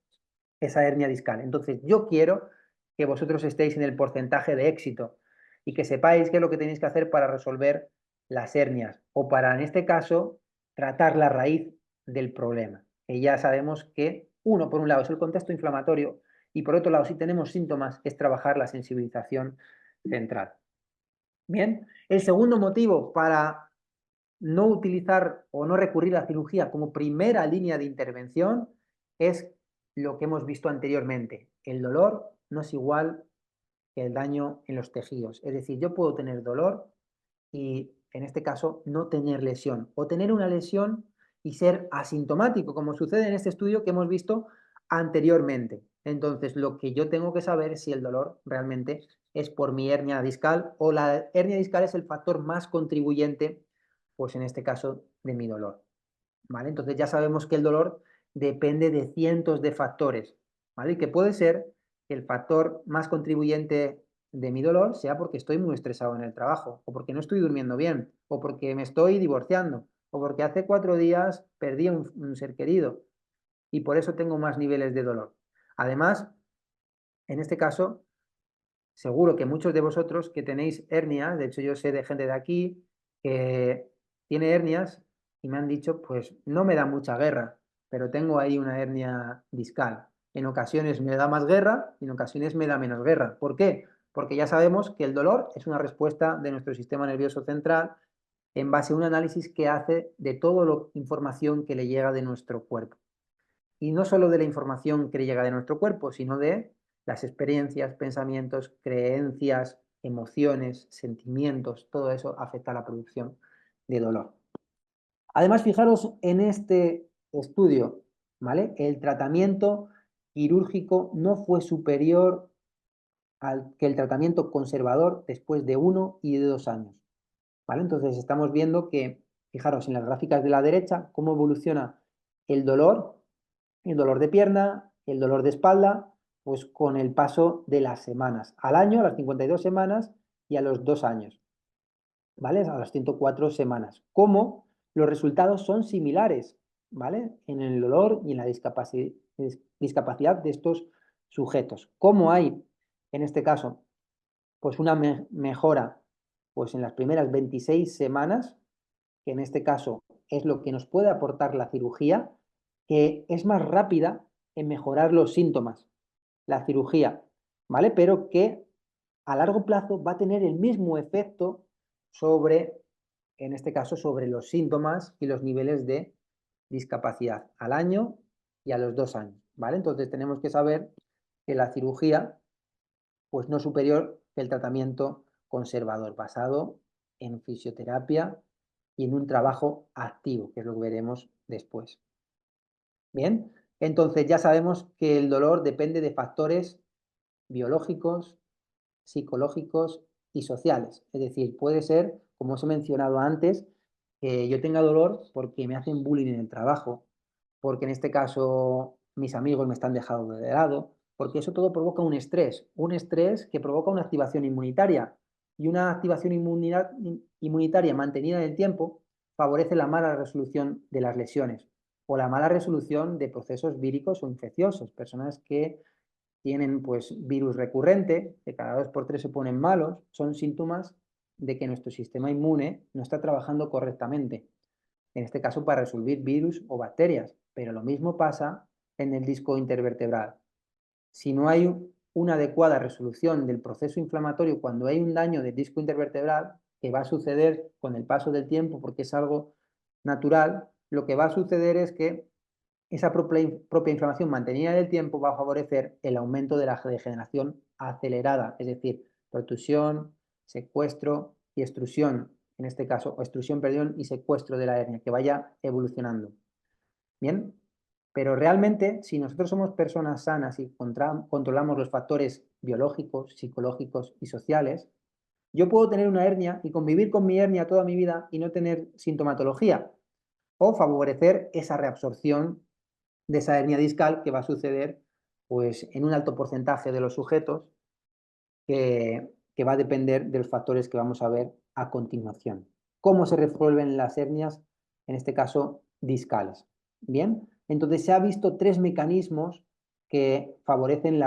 esa hernia discal. Entonces, yo quiero que vosotros estéis en el porcentaje de éxito y que sepáis qué es lo que tenéis que hacer para resolver las hernias o para, en este caso, tratar la raíz del problema. Que ya sabemos que, uno, por un lado, es el contexto inflamatorio y por otro lado, si tenemos síntomas, es trabajar la sensibilización central. Bien, el segundo motivo para no utilizar o no recurrir a la cirugía como primera línea de intervención es lo que hemos visto anteriormente. El dolor no es igual que el daño en los tejidos. Es decir, yo puedo tener dolor y en este caso no tener lesión o tener una lesión y ser asintomático, como sucede en este estudio que hemos visto anteriormente. Entonces, lo que yo tengo que saber es si el dolor realmente es por mi hernia discal o la hernia discal es el factor más contribuyente, pues en este caso, de mi dolor. ¿Vale? Entonces ya sabemos que el dolor depende de cientos de factores, ¿vale? Y que puede ser que el factor más contribuyente de mi dolor sea porque estoy muy estresado en el trabajo, o porque no estoy durmiendo bien, o porque me estoy divorciando, o porque hace 4 días perdí un ser querido y por eso tengo más niveles de dolor. Además, en este caso, seguro que muchos de vosotros que tenéis hernias, de hecho yo sé de gente de aquí que tiene hernias y me han dicho, pues no me da mucha guerra, pero tengo ahí una hernia discal. En ocasiones me da más guerra y en ocasiones me da menos guerra. ¿Por qué? Porque ya sabemos que el dolor es una respuesta de nuestro sistema nervioso central en base a un análisis que hace de toda la información que le llega de nuestro cuerpo. Y no solo de la información que le llega de nuestro cuerpo, sino de las experiencias, pensamientos, creencias, emociones, sentimientos, todo eso afecta a la producción de dolor. Además, fijaros en este estudio, ¿vale? El tratamiento quirúrgico no fue superior al que el tratamiento conservador después de 1 y de 2 años, ¿vale? Entonces estamos viendo que, fijaros en las gráficas de la derecha, cómo evoluciona el dolor de pierna, el dolor de espalda, pues con el paso de las semanas, al año, a las 52 semanas y a los 2 años, ¿vale? A las 104 semanas. Cómo los resultados son similares, ¿vale? En el dolor y en la discapacidad de estos sujetos. Cómo hay, en este caso, pues una mejora pues en las primeras 26 semanas, que en este caso es lo que nos puede aportar la cirugía, que es más rápida en mejorar los síntomas, la cirugía, ¿vale? Pero que a largo plazo va a tener el mismo efecto sobre, en este caso, sobre los síntomas y los niveles de discapacidad al año y a los 2 años, ¿vale? Entonces tenemos que saber que la cirugía, pues no es superior que el tratamiento conservador basado en fisioterapia y en un trabajo activo, que es lo que veremos después. Bien, entonces ya sabemos que el dolor depende de factores biológicos, psicológicos y sociales. Es decir, puede ser, como os he mencionado antes, que yo tenga dolor porque me hacen bullying en el trabajo, porque en este caso mis amigos me están dejando de lado, porque eso todo provoca un estrés que provoca una activación inmunitaria y una activación inmunitaria mantenida en el tiempo favorece la mala resolución de las lesiones o la mala resolución de procesos víricos o infecciosos, personas que tienen pues virus recurrente, que cada 2 por 3 se ponen malos, son síntomas de que nuestro sistema inmune no está trabajando correctamente, en este caso para resolver virus o bacterias, pero lo mismo pasa en el disco intervertebral. Si no hay una adecuada resolución del proceso inflamatorio cuando hay un daño del disco intervertebral, que va a suceder con el paso del tiempo porque es algo natural, lo que va a suceder es que esa propia inflamación mantenida en el tiempo va a favorecer el aumento de la degeneración acelerada, es decir, protrusión, secuestro y extrusión, en este caso, o extrusión, perdón, y secuestro de la hernia, que vaya evolucionando. Bien, pero realmente, si nosotros somos personas sanas y controlamos los factores biológicos, psicológicos y sociales, yo puedo tener una hernia y convivir con mi hernia toda mi vida y no tener sintomatología, o favorecer esa reabsorción de esa hernia discal que va a suceder pues, en un alto porcentaje de los sujetos que va a depender de los factores que vamos a ver a continuación. ¿Cómo se resuelven las hernias, en este caso discales? Bien, entonces se ha visto 3 mecanismos que favorecen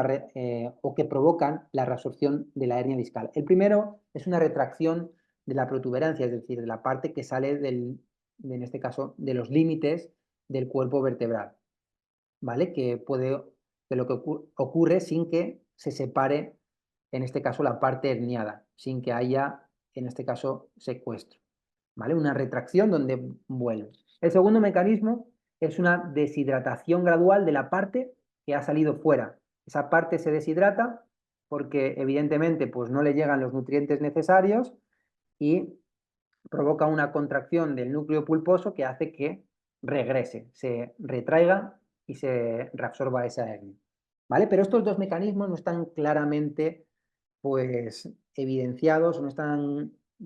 o que provocan la reabsorción de la hernia discal. El primero es una retracción de la protuberancia, es decir, de la parte que sale en este caso, de los límites del cuerpo vertebral, ¿vale? Que lo que ocurre sin que se separe, en este caso, la parte herniada, sin que haya, en este caso, secuestro, ¿vale? Una retracción donde vuelve. El segundo mecanismo es una deshidratación gradual de la parte que ha salido fuera. Esa parte se deshidrata porque, evidentemente, pues no le llegan los nutrientes necesarios y provoca una contracción del núcleo pulposo que hace que regrese, se retraiga y se reabsorba esa hernia, ¿vale? Pero estos dos mecanismos no están claramente, pues, evidenciados, no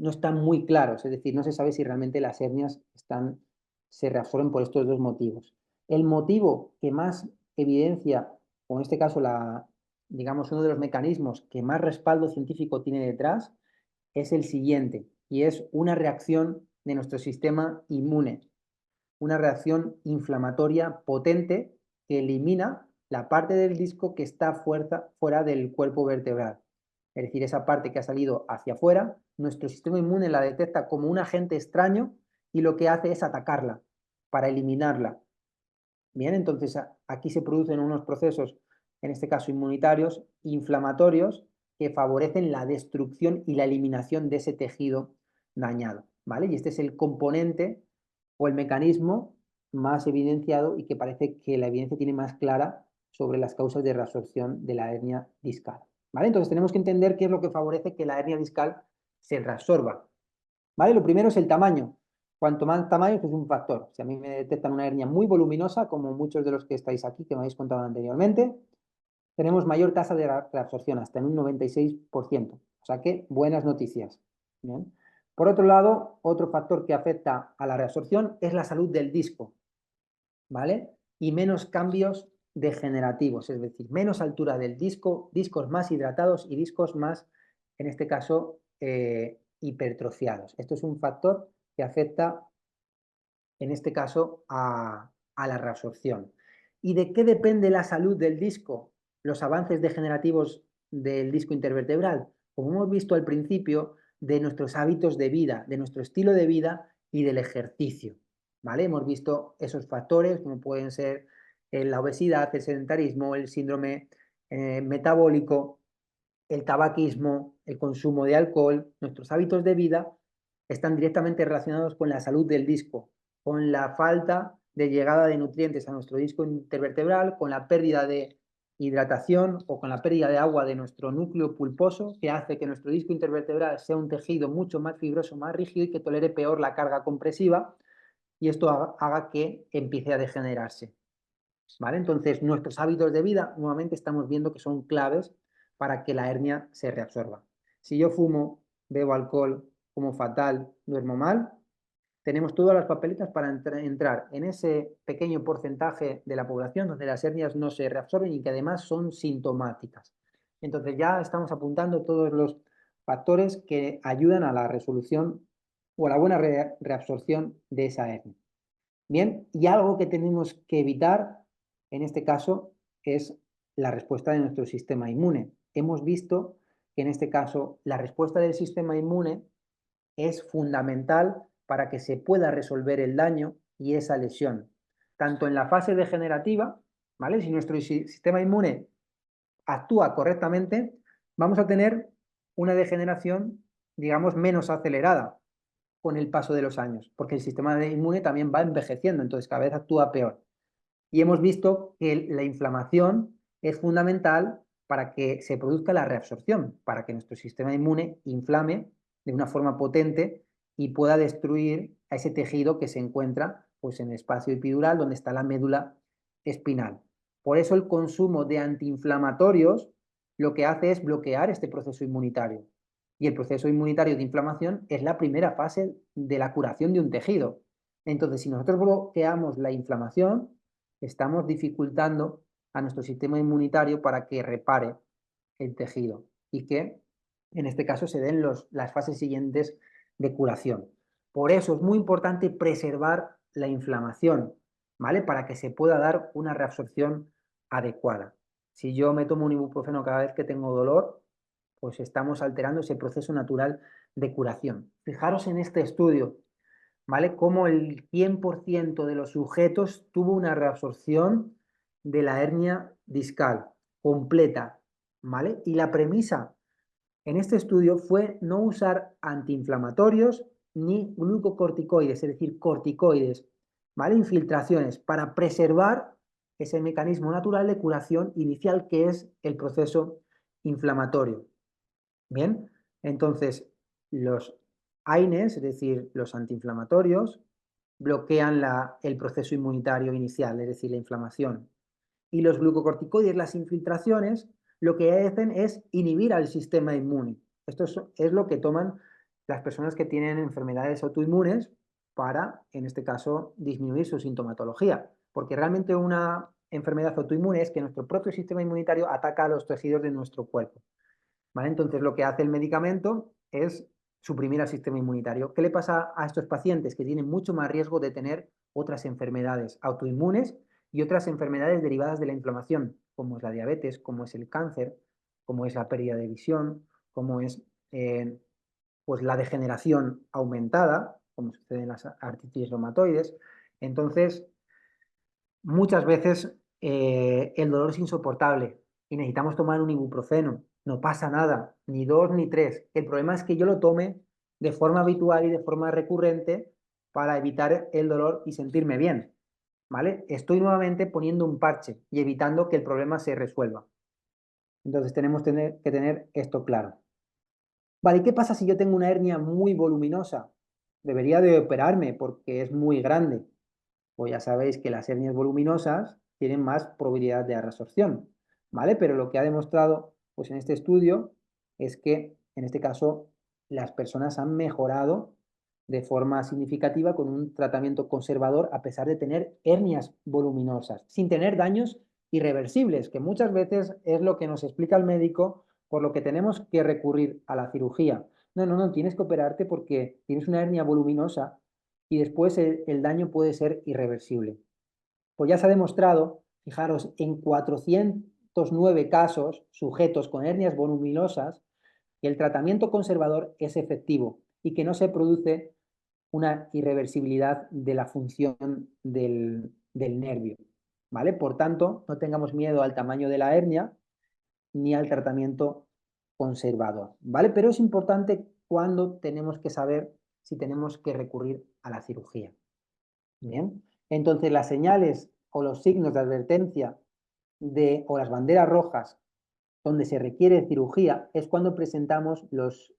están muy claros, es decir, no se sabe si realmente las hernias se reabsorben por estos dos motivos. El motivo que más evidencia, o en este caso, digamos, uno de los mecanismos que más respaldo científico tiene detrás, es el siguiente, y es una reacción de nuestro sistema inmune, una reacción inflamatoria potente que elimina la parte del disco que está fuera del cuerpo vertebral. Es decir, esa parte que ha salido hacia afuera, nuestro sistema inmune la detecta como un agente extraño y lo que hace es atacarla para eliminarla. Bien, entonces aquí se producen unos procesos, en este caso inmunitarios, inflamatorios, que favorecen la destrucción y la eliminación de ese tejido dañado, ¿vale? Y este es el componente o el mecanismo más evidenciado y que parece que la evidencia tiene más clara sobre las causas de reabsorción de la hernia discal, ¿vale? Entonces tenemos que entender qué es lo que favorece que la hernia discal se reabsorba, ¿vale? Lo primero es el tamaño. Cuanto más tamaño, pues es un factor. Si a mí me detectan una hernia muy voluminosa, como muchos de los que estáis aquí, que me habéis contado anteriormente, tenemos mayor tasa de reabsorción, hasta en un 96%. O sea que buenas noticias. ¿Bien? Por otro lado, otro factor que afecta a la reabsorción es la salud del disco, ¿vale? Y menos cambios degenerativos, es decir, menos altura del disco, discos más hidratados y discos más, en este caso, hipertrofiados. Esto es un factor que afecta, en este caso, a la reabsorción. ¿Y de qué depende la salud del disco? Los avances degenerativos del disco intervertebral. Como hemos visto al principio, de nuestros hábitos de vida, de nuestro estilo de vida y del ejercicio. ¿Vale? Hemos visto esos factores, como pueden ser la obesidad, el sedentarismo, el síndrome metabólico, el tabaquismo, el consumo de alcohol, nuestros hábitos de vida están directamente relacionados con la salud del disco, con la falta de llegada de nutrientes a nuestro disco intervertebral, con la pérdida de hidratación o con la pérdida de agua de nuestro núcleo pulposo, que hace que nuestro disco intervertebral sea un tejido mucho más fibroso, más rígido y que tolere peor la carga compresiva, y esto haga que empiece a degenerarse. ¿Vale? Entonces, nuestros hábitos de vida, nuevamente estamos viendo que son claves para que la hernia se reabsorba. Si yo fumo, bebo alcohol, como fatal, duermo mal, tenemos todas las papeletas para entrar en ese pequeño porcentaje de la población donde las hernias no se reabsorben y que además son sintomáticas. Entonces ya estamos apuntando todos los factores que ayudan a la resolución o a la buena reabsorción de esa hernia. Bien, y algo que tenemos que evitar en este caso es la respuesta de nuestro sistema inmune. Hemos visto que en este caso la respuesta del sistema inmune es fundamental para que se pueda resolver el daño y esa lesión, tanto en la fase degenerativa, ¿vale? Si nuestro sistema inmune actúa correctamente, vamos a tener una degeneración, digamos, menos acelerada con el paso de los años, porque el sistema inmune también va envejeciendo, entonces cada vez actúa peor. Y hemos visto que la inflamación es fundamental para que se produzca la reabsorción, para que nuestro sistema inmune inflame de una forma potente y pueda destruir a ese tejido que se encuentra pues, en el espacio epidural, donde está la médula espinal. Por eso el consumo de antiinflamatorios lo que hace es bloquear este proceso inmunitario. Y el proceso inmunitario de inflamación es la primera fase de la curación de un tejido. Entonces, si nosotros bloqueamos la inflamación, estamos dificultando a nuestro sistema inmunitario para que repare el tejido y que, en este caso, se den las fases siguientes de curación. Por eso es muy importante preservar la inflamación, ¿vale? Para que se pueda dar una reabsorción adecuada. Si yo me tomo un ibuprofeno cada vez que tengo dolor, pues estamos alterando ese proceso natural de curación. Fijaros en este estudio, ¿vale? Cómo el 100% de los sujetos tuvo una reabsorción de la hernia discal completa, ¿vale? Y la premisa en este estudio fue no usar antiinflamatorios ni glucocorticoides, es decir, corticoides, ¿vale? Infiltraciones para preservar ese mecanismo natural de curación inicial que es el proceso inflamatorio. Bien, entonces los AINES, es decir, los antiinflamatorios, bloquean el proceso inmunitario inicial, es decir, la inflamación. Y los glucocorticoides, las infiltraciones, lo que hacen es inhibir al sistema inmune. Esto es lo que toman las personas que tienen enfermedades autoinmunes para, en este caso, disminuir su sintomatología. Porque realmente una enfermedad autoinmune es que nuestro propio sistema inmunitario ataca a los tejidos de nuestro cuerpo. ¿Vale? Entonces lo que hace el medicamento es suprimir al sistema inmunitario. ¿Qué le pasa a estos pacientes? Que tienen mucho más riesgo de tener otras enfermedades autoinmunes y otras enfermedades derivadas de la inflamación, como es la diabetes, como es el cáncer, como es la pérdida de visión, como es pues la degeneración aumentada, como sucede en las artritis reumatoides. Entonces, muchas veces el dolor es insoportable y necesitamos tomar un ibuprofeno. No pasa nada, ni dos ni tres. El problema es que yo lo tome de forma habitual y de forma recurrente para evitar el dolor y sentirme bien. ¿Vale? Estoy nuevamente poniendo un parche y evitando que el problema se resuelva. Entonces tenemos que tener esto claro. Vale, ¿y qué pasa si yo tengo una hernia muy voluminosa? Debería de operarme porque es muy grande. Pues ya sabéis que las hernias voluminosas tienen más probabilidad de reabsorción, ¿vale? Pero lo que ha demostrado, pues en este estudio, es que en este caso las personas han mejorado de forma significativa con un tratamiento conservador a pesar de tener hernias voluminosas, sin tener daños irreversibles, que muchas veces es lo que nos explica el médico, por lo que tenemos que recurrir a la cirugía. No, no, no, tienes que operarte porque tienes una hernia voluminosa y después el daño puede ser irreversible. Pues ya se ha demostrado, fijaros, en 409 casos sujetos con hernias voluminosas, que el tratamiento conservador es efectivo y que no se produce una irreversibilidad de la función del nervio. ¿Vale? Por tanto, no tengamos miedo al tamaño de la hernia ni al tratamiento conservador. ¿Vale? Pero es importante cuando tenemos que saber si tenemos que recurrir a la cirugía. Bien, entonces las señales o los signos de advertencia o las banderas rojas donde se requiere cirugía es cuando presentamos los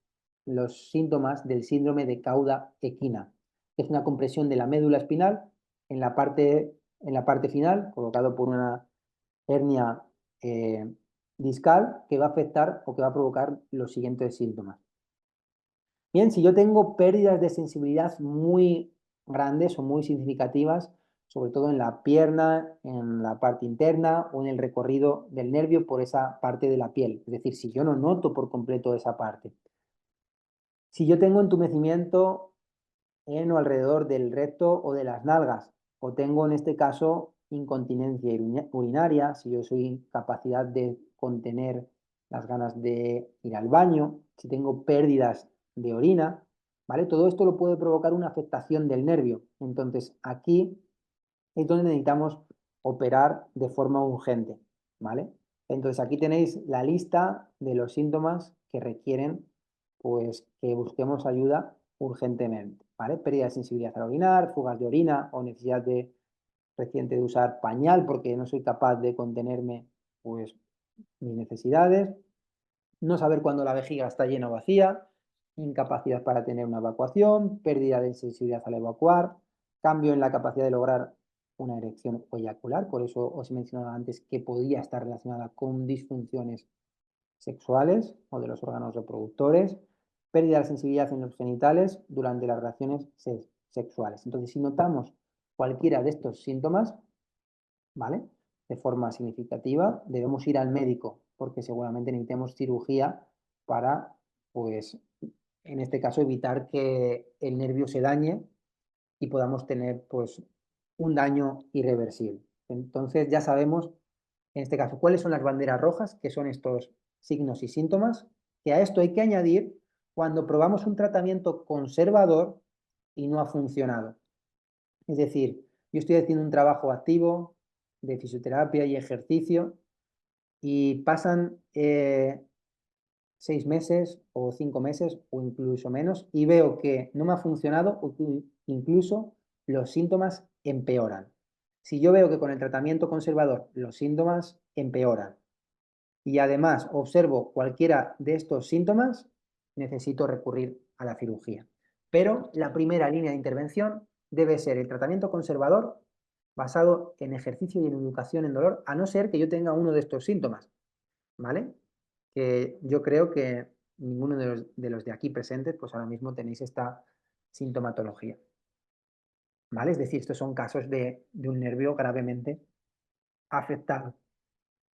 síntomas del síndrome de cauda equina, que es una compresión de la médula espinal en la parte final, provocado por una hernia discal que va a afectar o que va a provocar los siguientes síntomas. Bien, si yo tengo pérdidas de sensibilidad muy grandes o muy significativas, sobre todo en la pierna, en la parte interna o en el recorrido del nervio por esa parte de la piel. Es decir, si yo no noto por completo esa parte. Si yo tengo entumecimiento en o alrededor del recto o de las nalgas, o tengo en este caso incontinencia urinaria, si yo soy incapacidad de contener las ganas de ir al baño, si tengo pérdidas de orina, ¿vale? Todo esto lo puede provocar una afectación del nervio. Entonces, aquí es donde necesitamos operar de forma urgente, ¿vale? Entonces, aquí tenéis la lista de los síntomas que requieren, pues, que busquemos ayuda urgentemente, ¿vale? Pérdida de sensibilidad al orinar, fugas de orina o necesidad reciente de usar pañal porque no soy capaz de contenerme, pues, mis necesidades, no saber cuándo la vejiga está llena o vacía, incapacidad para tener una evacuación, pérdida de sensibilidad al evacuar, cambio en la capacidad de lograr una erección o eyacular, por eso os he mencionado antes que podría estar relacionada con disfunciones sexuales o de los órganos reproductores, pérdida de sensibilidad en los genitales durante las relaciones sexuales. Entonces, si notamos cualquiera de estos síntomas, ¿vale? De forma significativa, debemos ir al médico porque seguramente necesitemos cirugía para, pues, en este caso, evitar que el nervio se dañe y podamos tener, pues, un daño irreversible. Entonces, ya sabemos, en este caso, cuáles son las banderas rojas, que son estos signos y síntomas, que a esto hay que añadir cuando probamos un tratamiento conservador y no ha funcionado. Es decir, yo estoy haciendo un trabajo activo de fisioterapia y ejercicio y pasan 6 meses o 5 meses o incluso menos y veo que no me ha funcionado o que incluso los síntomas empeoran. Si yo veo que con el tratamiento conservador los síntomas empeoran y además observo cualquiera de estos síntomas, necesito recurrir a la cirugía. Pero la primera línea de intervención debe ser el tratamiento conservador basado en ejercicio y en educación en dolor, a no ser que yo tenga uno de estos síntomas, ¿vale? Que yo creo que ninguno de los de aquí presentes, pues ahora mismo tenéis esta sintomatología, ¿vale? Es decir, estos son casos de un nervio gravemente afectado.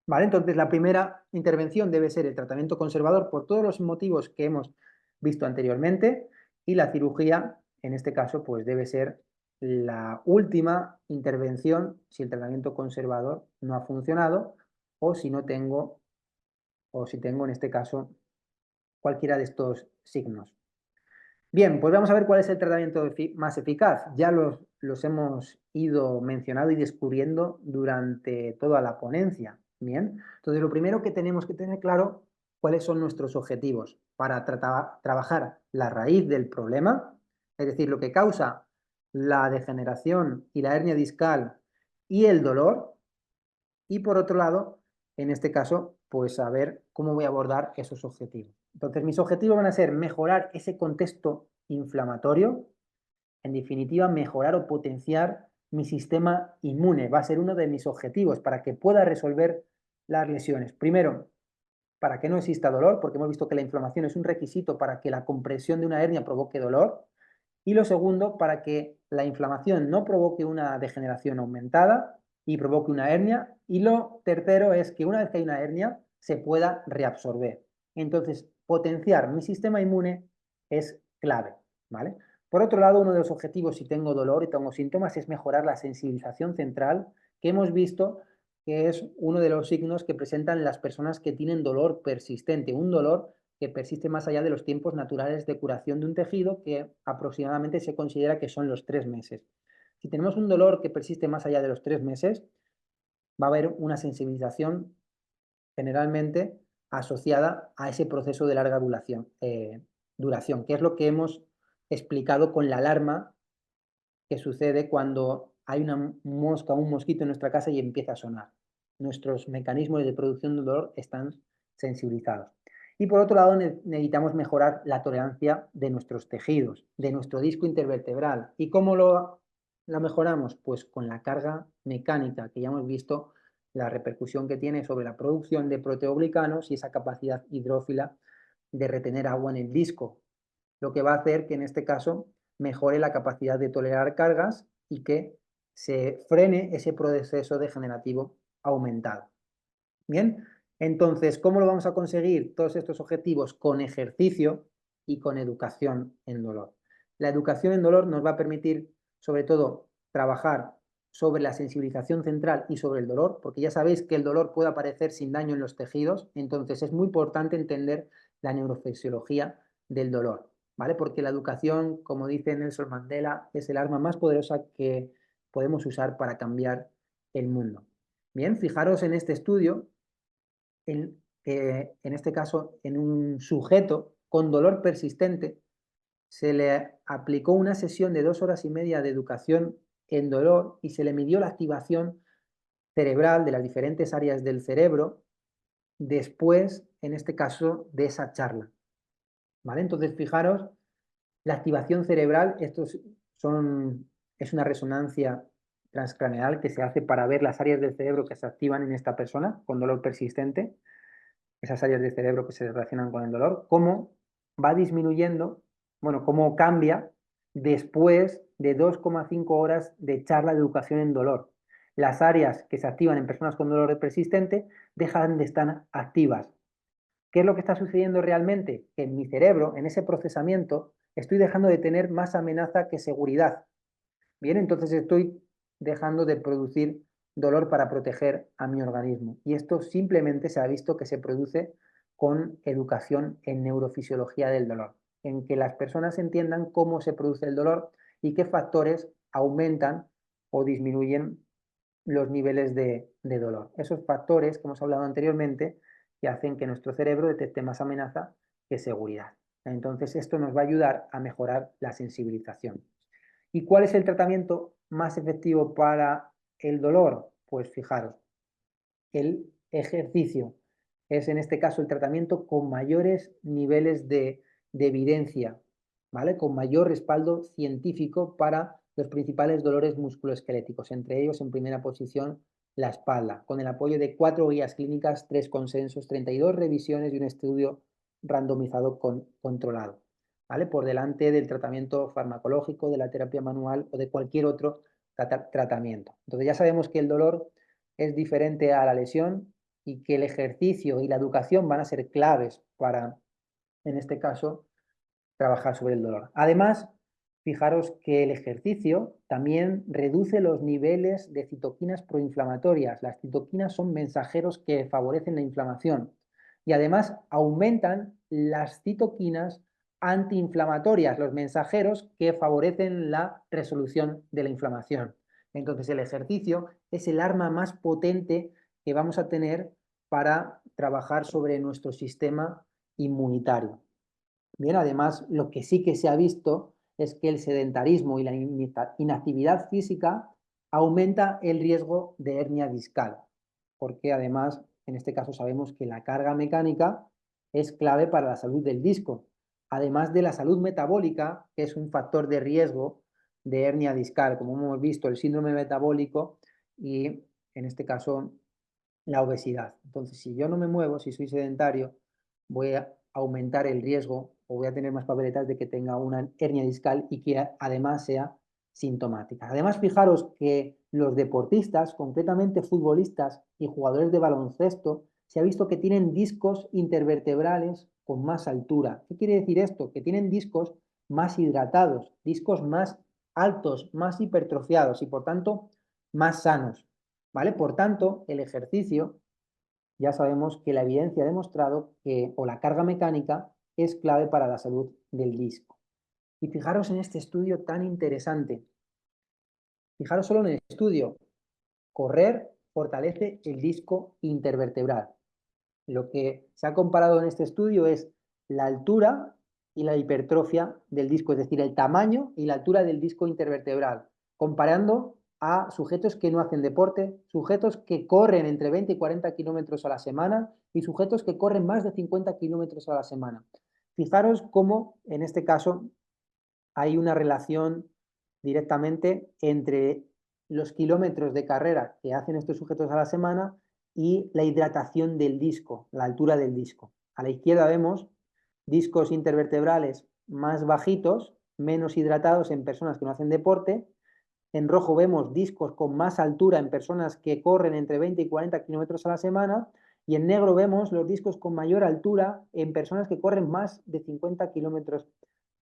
¿Vale? Entonces, la primera intervención debe ser el tratamiento conservador por todos los motivos que hemos visto anteriormente y la cirugía, en este caso, pues debe ser la última intervención si el tratamiento conservador no ha funcionado o si no tengo, o si tengo en este caso cualquiera de estos signos. Bien, pues vamos a ver cuál es el tratamiento más eficaz. Ya los hemos ido mencionando y descubriendo durante toda la ponencia. Bien, entonces lo primero que tenemos que tener claro cuáles son nuestros objetivos para trabajar la raíz del problema, es decir, lo que causa la degeneración y la hernia discal y el dolor, y por otro lado, en este caso, pues saber cómo voy a abordar esos objetivos. Entonces, mis objetivos van a ser mejorar ese contexto inflamatorio, en definitiva, mejorar o potenciar mi sistema inmune. Va a ser uno de mis objetivos para que pueda resolver las lesiones. Primero, para que no exista dolor, porque hemos visto que la inflamación es un requisito para que la compresión de una hernia provoque dolor. Y lo segundo, para que la inflamación no provoque una degeneración aumentada y provoque una hernia. Y lo tercero es que una vez que hay una hernia, se pueda reabsorber. Entonces, potenciar mi sistema inmune es clave, ¿vale? Por otro lado, uno de los objetivos, si tengo dolor y tengo síntomas, es mejorar la sensibilización central, que hemos visto que es uno de los signos que presentan las personas que tienen dolor persistente, un dolor que persiste más allá de los tiempos naturales de curación de un tejido, que aproximadamente se considera que son los 3 meses. Si tenemos un dolor que persiste más allá de los 3 meses, va a haber una sensibilización generalmente asociada a ese proceso de larga duración, que es lo que hemos explicado con la alarma que sucede cuando hay una mosca o un mosquito en nuestra casa y empieza a sonar. Nuestros mecanismos de producción de dolor están sensibilizados. Y por otro lado, necesitamos mejorar la tolerancia de nuestros tejidos, de nuestro disco intervertebral. ¿Y cómo la mejoramos? Pues con la carga mecánica, que ya hemos visto la repercusión que tiene sobre la producción de proteoglicanos y esa capacidad hidrófila de retener agua en el disco, lo que va a hacer que en este caso mejore la capacidad de tolerar cargas y que se frene ese proceso degenerativo aumentado. Bien, entonces, ¿cómo lo vamos a conseguir todos estos objetivos? Con ejercicio y con educación en dolor. La educación en dolor nos va a permitir, sobre todo, trabajar sobre la sensibilización central y sobre el dolor, porque ya sabéis que el dolor puede aparecer sin daño en los tejidos, entonces es muy importante entender la neurofisiología del dolor, ¿vale? Porque la educación, como dice Nelson Mandela, es el arma más poderosa que podemos usar para cambiar el mundo. Bien, fijaros en este estudio, en este caso, en un sujeto con dolor persistente, se le aplicó una sesión de 2 horas y media de educación en dolor y se le midió la activación cerebral de las diferentes áreas del cerebro después, en este caso, de esa charla. ¿Vale? Entonces, fijaros, la activación cerebral, es una resonancia transcraneal que se hace para ver las áreas del cerebro que se activan en esta persona con dolor persistente, esas áreas del cerebro que se relacionan con el dolor, cómo va disminuyendo, bueno, cómo cambia después de 2,5 horas de charla de educación en dolor. Las áreas que se activan en personas con dolor persistente dejan de estar activas. ¿Qué es lo que está sucediendo realmente? Que en mi cerebro, en ese procesamiento, estoy dejando de tener más amenaza que seguridad. Bien, entonces estoy dejando de producir dolor para proteger a mi organismo. Y esto simplemente se ha visto que se produce con educación en neurofisiología del dolor. en que las personas entiendan cómo se produce el dolor y qué factores aumentan o disminuyen los niveles de dolor. Esos factores que hemos hablado anteriormente que hacen que nuestro cerebro detecte más amenaza que seguridad. Entonces, esto nos va a ayudar a mejorar la sensibilización. ¿Y cuál es el tratamiento más efectivo para el dolor? Pues fijaros, el ejercicio es en este caso el tratamiento con mayores niveles de evidencia, ¿vale? Con mayor respaldo científico para los principales dolores musculoesqueléticos, entre ellos en primera posición la espalda, con el apoyo de 4 guías clínicas, 3 consensos, 32 revisiones y un estudio randomizado controlado, ¿vale? Por delante del tratamiento farmacológico, de la terapia manual o de cualquier otro tratamiento. Entonces ya sabemos que el dolor es diferente a la lesión y que el ejercicio y la educación van a ser claves para, en este caso, trabajar sobre el dolor. Además, fijaros que el ejercicio también reduce los niveles de citoquinas proinflamatorias. Las citoquinas son mensajeros que favorecen la inflamación y además aumentan las citoquinas antiinflamatorias, los mensajeros que favorecen la resolución de la inflamación. Entonces, el ejercicio es el arma más potente que vamos a tener para trabajar sobre nuestro sistema inmunitario. Bien, además, lo que sí que se ha visto es que el sedentarismo y la inactividad física aumenta el riesgo de hernia discal, porque además, en este caso sabemos que la carga mecánica es clave para la salud del disco, además de la salud metabólica, que es un factor de riesgo de hernia discal, como hemos visto, el síndrome metabólico y, en este caso, la obesidad. Entonces, si yo no me muevo, si soy sedentario, voy a aumentar el riesgo o voy a tener más papeletas de que tenga una hernia discal y que además sea sintomática. Además, fijaros que los deportistas, concretamente futbolistas y jugadores de baloncesto, se ha visto que tienen discos intervertebrales con más altura. ¿Qué quiere decir esto? Que tienen discos más hidratados, discos más altos, más hipertrofiados y por tanto más sanos. ¿Vale? Por tanto, el ejercicio, ya sabemos que la evidencia ha demostrado que, o la carga mecánica, es clave para la salud del disco. Y fijaros en este estudio tan interesante. Fijaros solo en el estudio. Correr fortalece el disco intervertebral. Lo que se ha comparado en este estudio es la altura y la hipertrofia del disco, es decir, el tamaño y la altura del disco intervertebral, comparando a sujetos que no hacen deporte, sujetos que corren entre 20 y 40 kilómetros a la semana y sujetos que corren más de 50 kilómetros a la semana. Fijaros cómo, en este caso, hay una relación directamente entre los kilómetros de carrera que hacen estos sujetos a la semana y la hidratación del disco, la altura del disco. A la izquierda vemos discos intervertebrales más bajitos, menos hidratados en personas que no hacen deporte. En rojo vemos discos con más altura en personas que corren entre 20 y 40 kilómetros a la semana. Y en negro vemos los discos con mayor altura en personas que corren más de 50 kilómetros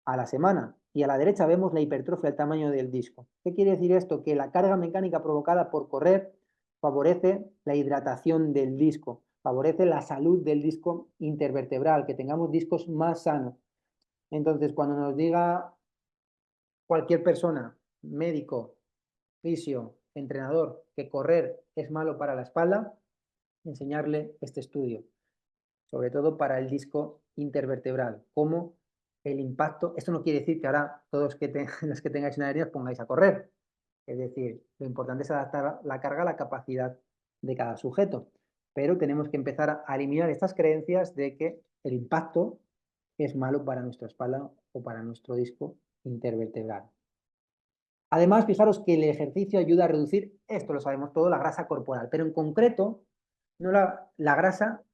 a la semana. Y a la derecha vemos la hipertrofia, el tamaño del disco. ¿Qué quiere decir esto? Que la carga mecánica provocada por correr favorece la hidratación del disco, favorece la salud del disco intervertebral, que tengamos discos más sanos. Entonces, cuando nos diga cualquier persona, médico, fisio, entrenador, que correr es malo para la espalda, enseñarle este estudio, sobre todo para el disco intervertebral, cómo el impacto, esto no quiere decir que ahora todos los que tengáis una hernia os pongáis a correr, es decir, lo importante es adaptar la carga a la capacidad de cada sujeto, pero tenemos que empezar a eliminar estas creencias de que el impacto es malo para nuestra espalda o para nuestro disco intervertebral. Además, fijaros que el ejercicio ayuda a reducir, esto lo sabemos todo, la grasa corporal, pero en concreto, no la grasa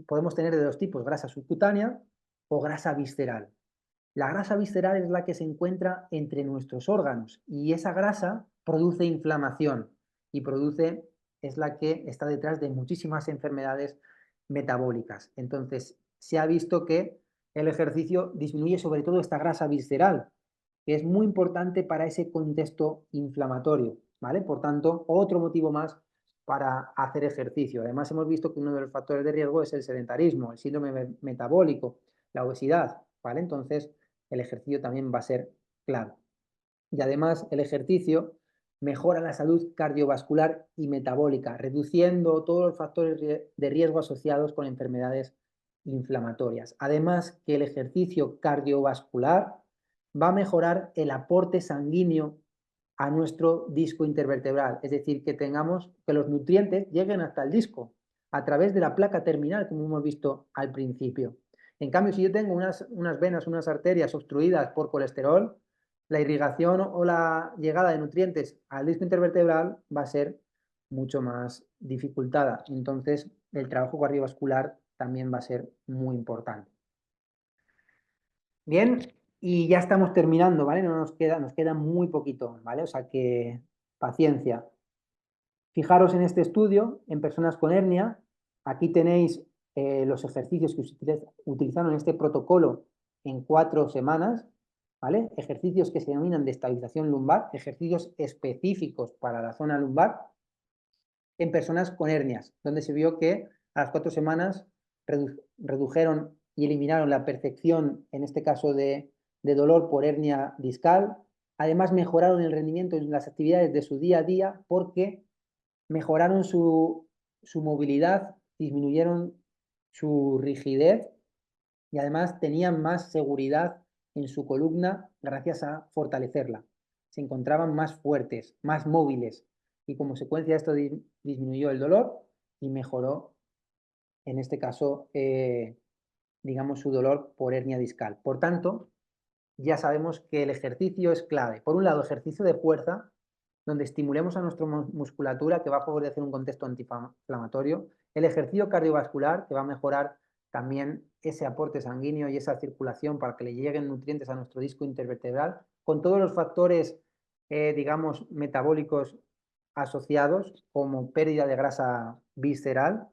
podemos tener de dos tipos, grasa subcutánea o grasa visceral. La grasa visceral es la que se encuentra entre nuestros órganos y esa grasa produce inflamación y es la que está detrás de muchísimas enfermedades metabólicas. Entonces, se ha visto que el ejercicio disminuye sobre todo esta grasa visceral, que es muy importante para ese contexto inflamatorio, ¿vale? Por tanto, otro motivo más para hacer ejercicio. Además, hemos visto que uno de los factores de riesgo es el sedentarismo, el síndrome metabólico, la obesidad. ¿vale? Entonces, el ejercicio también va a ser clave. Y además, el ejercicio mejora la salud cardiovascular y metabólica, reduciendo todos los factores de riesgo asociados con enfermedades inflamatorias. Además, que el ejercicio cardiovascular va a mejorar el aporte sanguíneo a nuestro disco intervertebral, es decir, que tengamos que los nutrientes lleguen hasta el disco a través de la placa terminal, como hemos visto al principio. En cambio, si yo tengo unas venas, unas arterias obstruidas por colesterol, la irrigación o la llegada de nutrientes al disco intervertebral va a ser mucho más dificultada. Entonces, el trabajo cardiovascular también va a ser muy importante. Bien, y ya estamos terminando, ¿vale? Nos queda muy poquito, ¿vale? O sea que paciencia. Fijaros en este estudio, en personas con hernia, aquí tenéis los ejercicios que utilizaron en este protocolo en 4 semanas, ¿vale? Ejercicios que se denominan de estabilización lumbar, ejercicios específicos para la zona lumbar en personas con hernias, donde se vio que a las 4 semanas redujeron y eliminaron la percepción, en este caso de dolor por hernia discal. Además, mejoraron el rendimiento en las actividades de su día a día porque mejoraron su movilidad, disminuyeron su rigidez y además tenían más seguridad en su columna gracias a fortalecerla. Se encontraban más fuertes, más móviles y como consecuencia de esto disminuyó el dolor y mejoró, en este caso, digamos, su dolor por hernia discal. Por tanto, ya sabemos que el ejercicio es clave. Por un lado, ejercicio de fuerza, donde estimulemos a nuestra musculatura, que va a favorecer un contexto antiinflamatorio. El ejercicio cardiovascular, que va a mejorar también ese aporte sanguíneo y esa circulación para que le lleguen nutrientes a nuestro disco intervertebral, con todos los factores, digamos, metabólicos asociados, como pérdida de grasa visceral.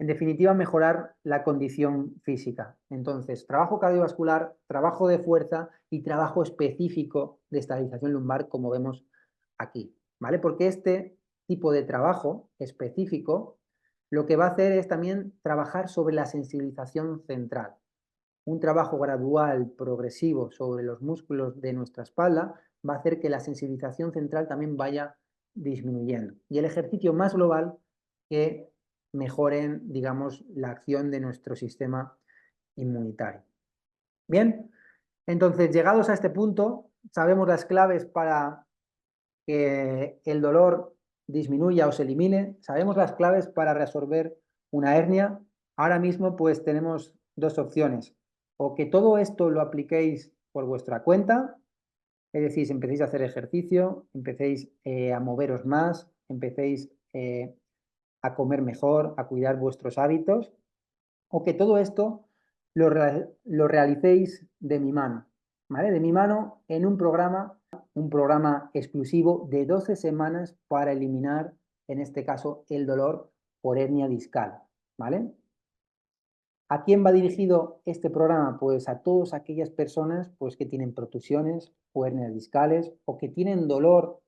En definitiva, mejorar la condición física. Entonces, trabajo cardiovascular, trabajo de fuerza y trabajo específico de estabilización lumbar, como vemos aquí, ¿vale? Porque este tipo de trabajo específico lo que va a hacer es también trabajar sobre la sensibilización central. Un trabajo gradual, progresivo sobre los músculos de nuestra espalda va a hacer que la sensibilización central también vaya disminuyendo. Y el ejercicio más global que mejoren, digamos, la acción de nuestro sistema inmunitario. Bien, entonces, llegados a este punto, sabemos las claves para que el dolor disminuya o se elimine, sabemos las claves para resolver una hernia. Ahora mismo, pues tenemos dos opciones. O que todo esto lo apliquéis por vuestra cuenta, es decir, empecéis a hacer ejercicio, empecéis a moveros más, empecéis a comer mejor, a cuidar vuestros hábitos, o que todo esto lo realicéis de mi mano, ¿vale? De mi mano en un programa exclusivo de 12 semanas para eliminar, en este caso, el dolor por hernia discal, ¿vale? ¿A quién va dirigido este programa? Pues a todas aquellas personas pues, que tienen protusiones o hernias discales o que tienen dolor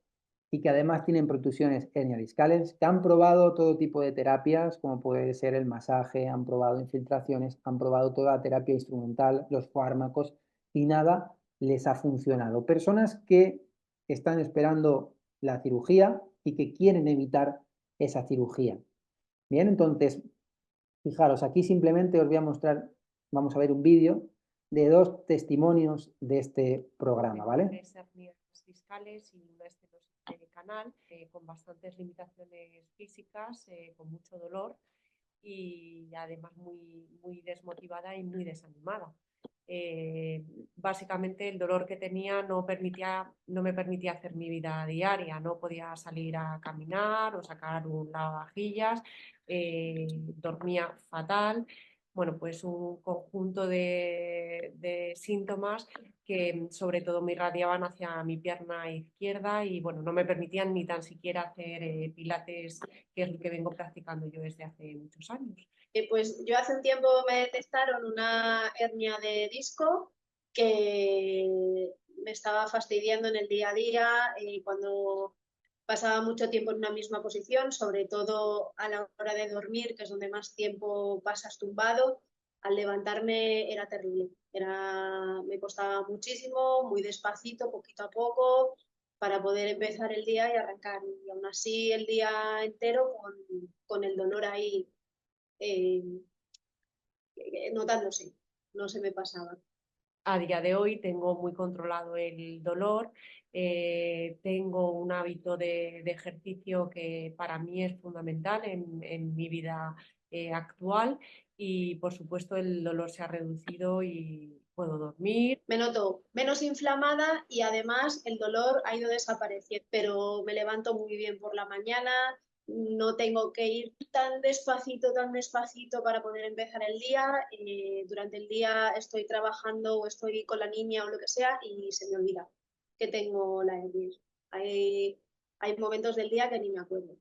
y que además tienen protusiones hernias discales, que han probado todo tipo de terapias, como puede ser el masaje, han probado infiltraciones, han probado toda la terapia instrumental, los fármacos y nada les ha funcionado. Personas que están esperando la cirugía y que quieren evitar esa cirugía. Bien, entonces fijaros, aquí simplemente os voy a mostrar, vamos a ver un vídeo de dos testimonios de este programa, ¿vale?
Tres hernias discales y una estenosis canal con bastantes limitaciones físicas, con mucho dolor y además muy desmotivada y muy desanimada. Básicamente el dolor que tenía no me permitía hacer mi vida diaria, no podía salir a caminar o sacar un lavavajillas, dormía fatal. Bueno, pues un conjunto de síntomas que sobre todo me irradiaban hacia mi pierna izquierda y bueno, no me permitían ni tan siquiera hacer pilates, que es lo que vengo practicando yo desde hace muchos años.
Pues yo hace un tiempo me detectaron una hernia de disco que me estaba fastidiando en el día a día cuando pasaba mucho tiempo en una misma posición, sobre todo a la hora de dormir, que es donde más tiempo pasas tumbado. al levantarme era terrible. Me costaba muchísimo, muy despacito, poquito a poco, para poder empezar el día y arrancar. Y aún así el día entero con el dolor ahí eh, notándose, no se me pasaba.
A día de hoy tengo muy controlado el dolor, tengo un hábito de ejercicio que para mí es fundamental en mi vida actual y por supuesto el dolor se ha reducido y puedo dormir.
Me noto menos inflamada y además el dolor ha ido desapareciendo, pero me levanto muy bien por la mañana, no tengo que ir tan despacito para poder empezar el día. Durante el día estoy trabajando o estoy con la niña o lo que sea y se me olvida que tengo la hernia. Hay momentos del día que ni me acuerdo.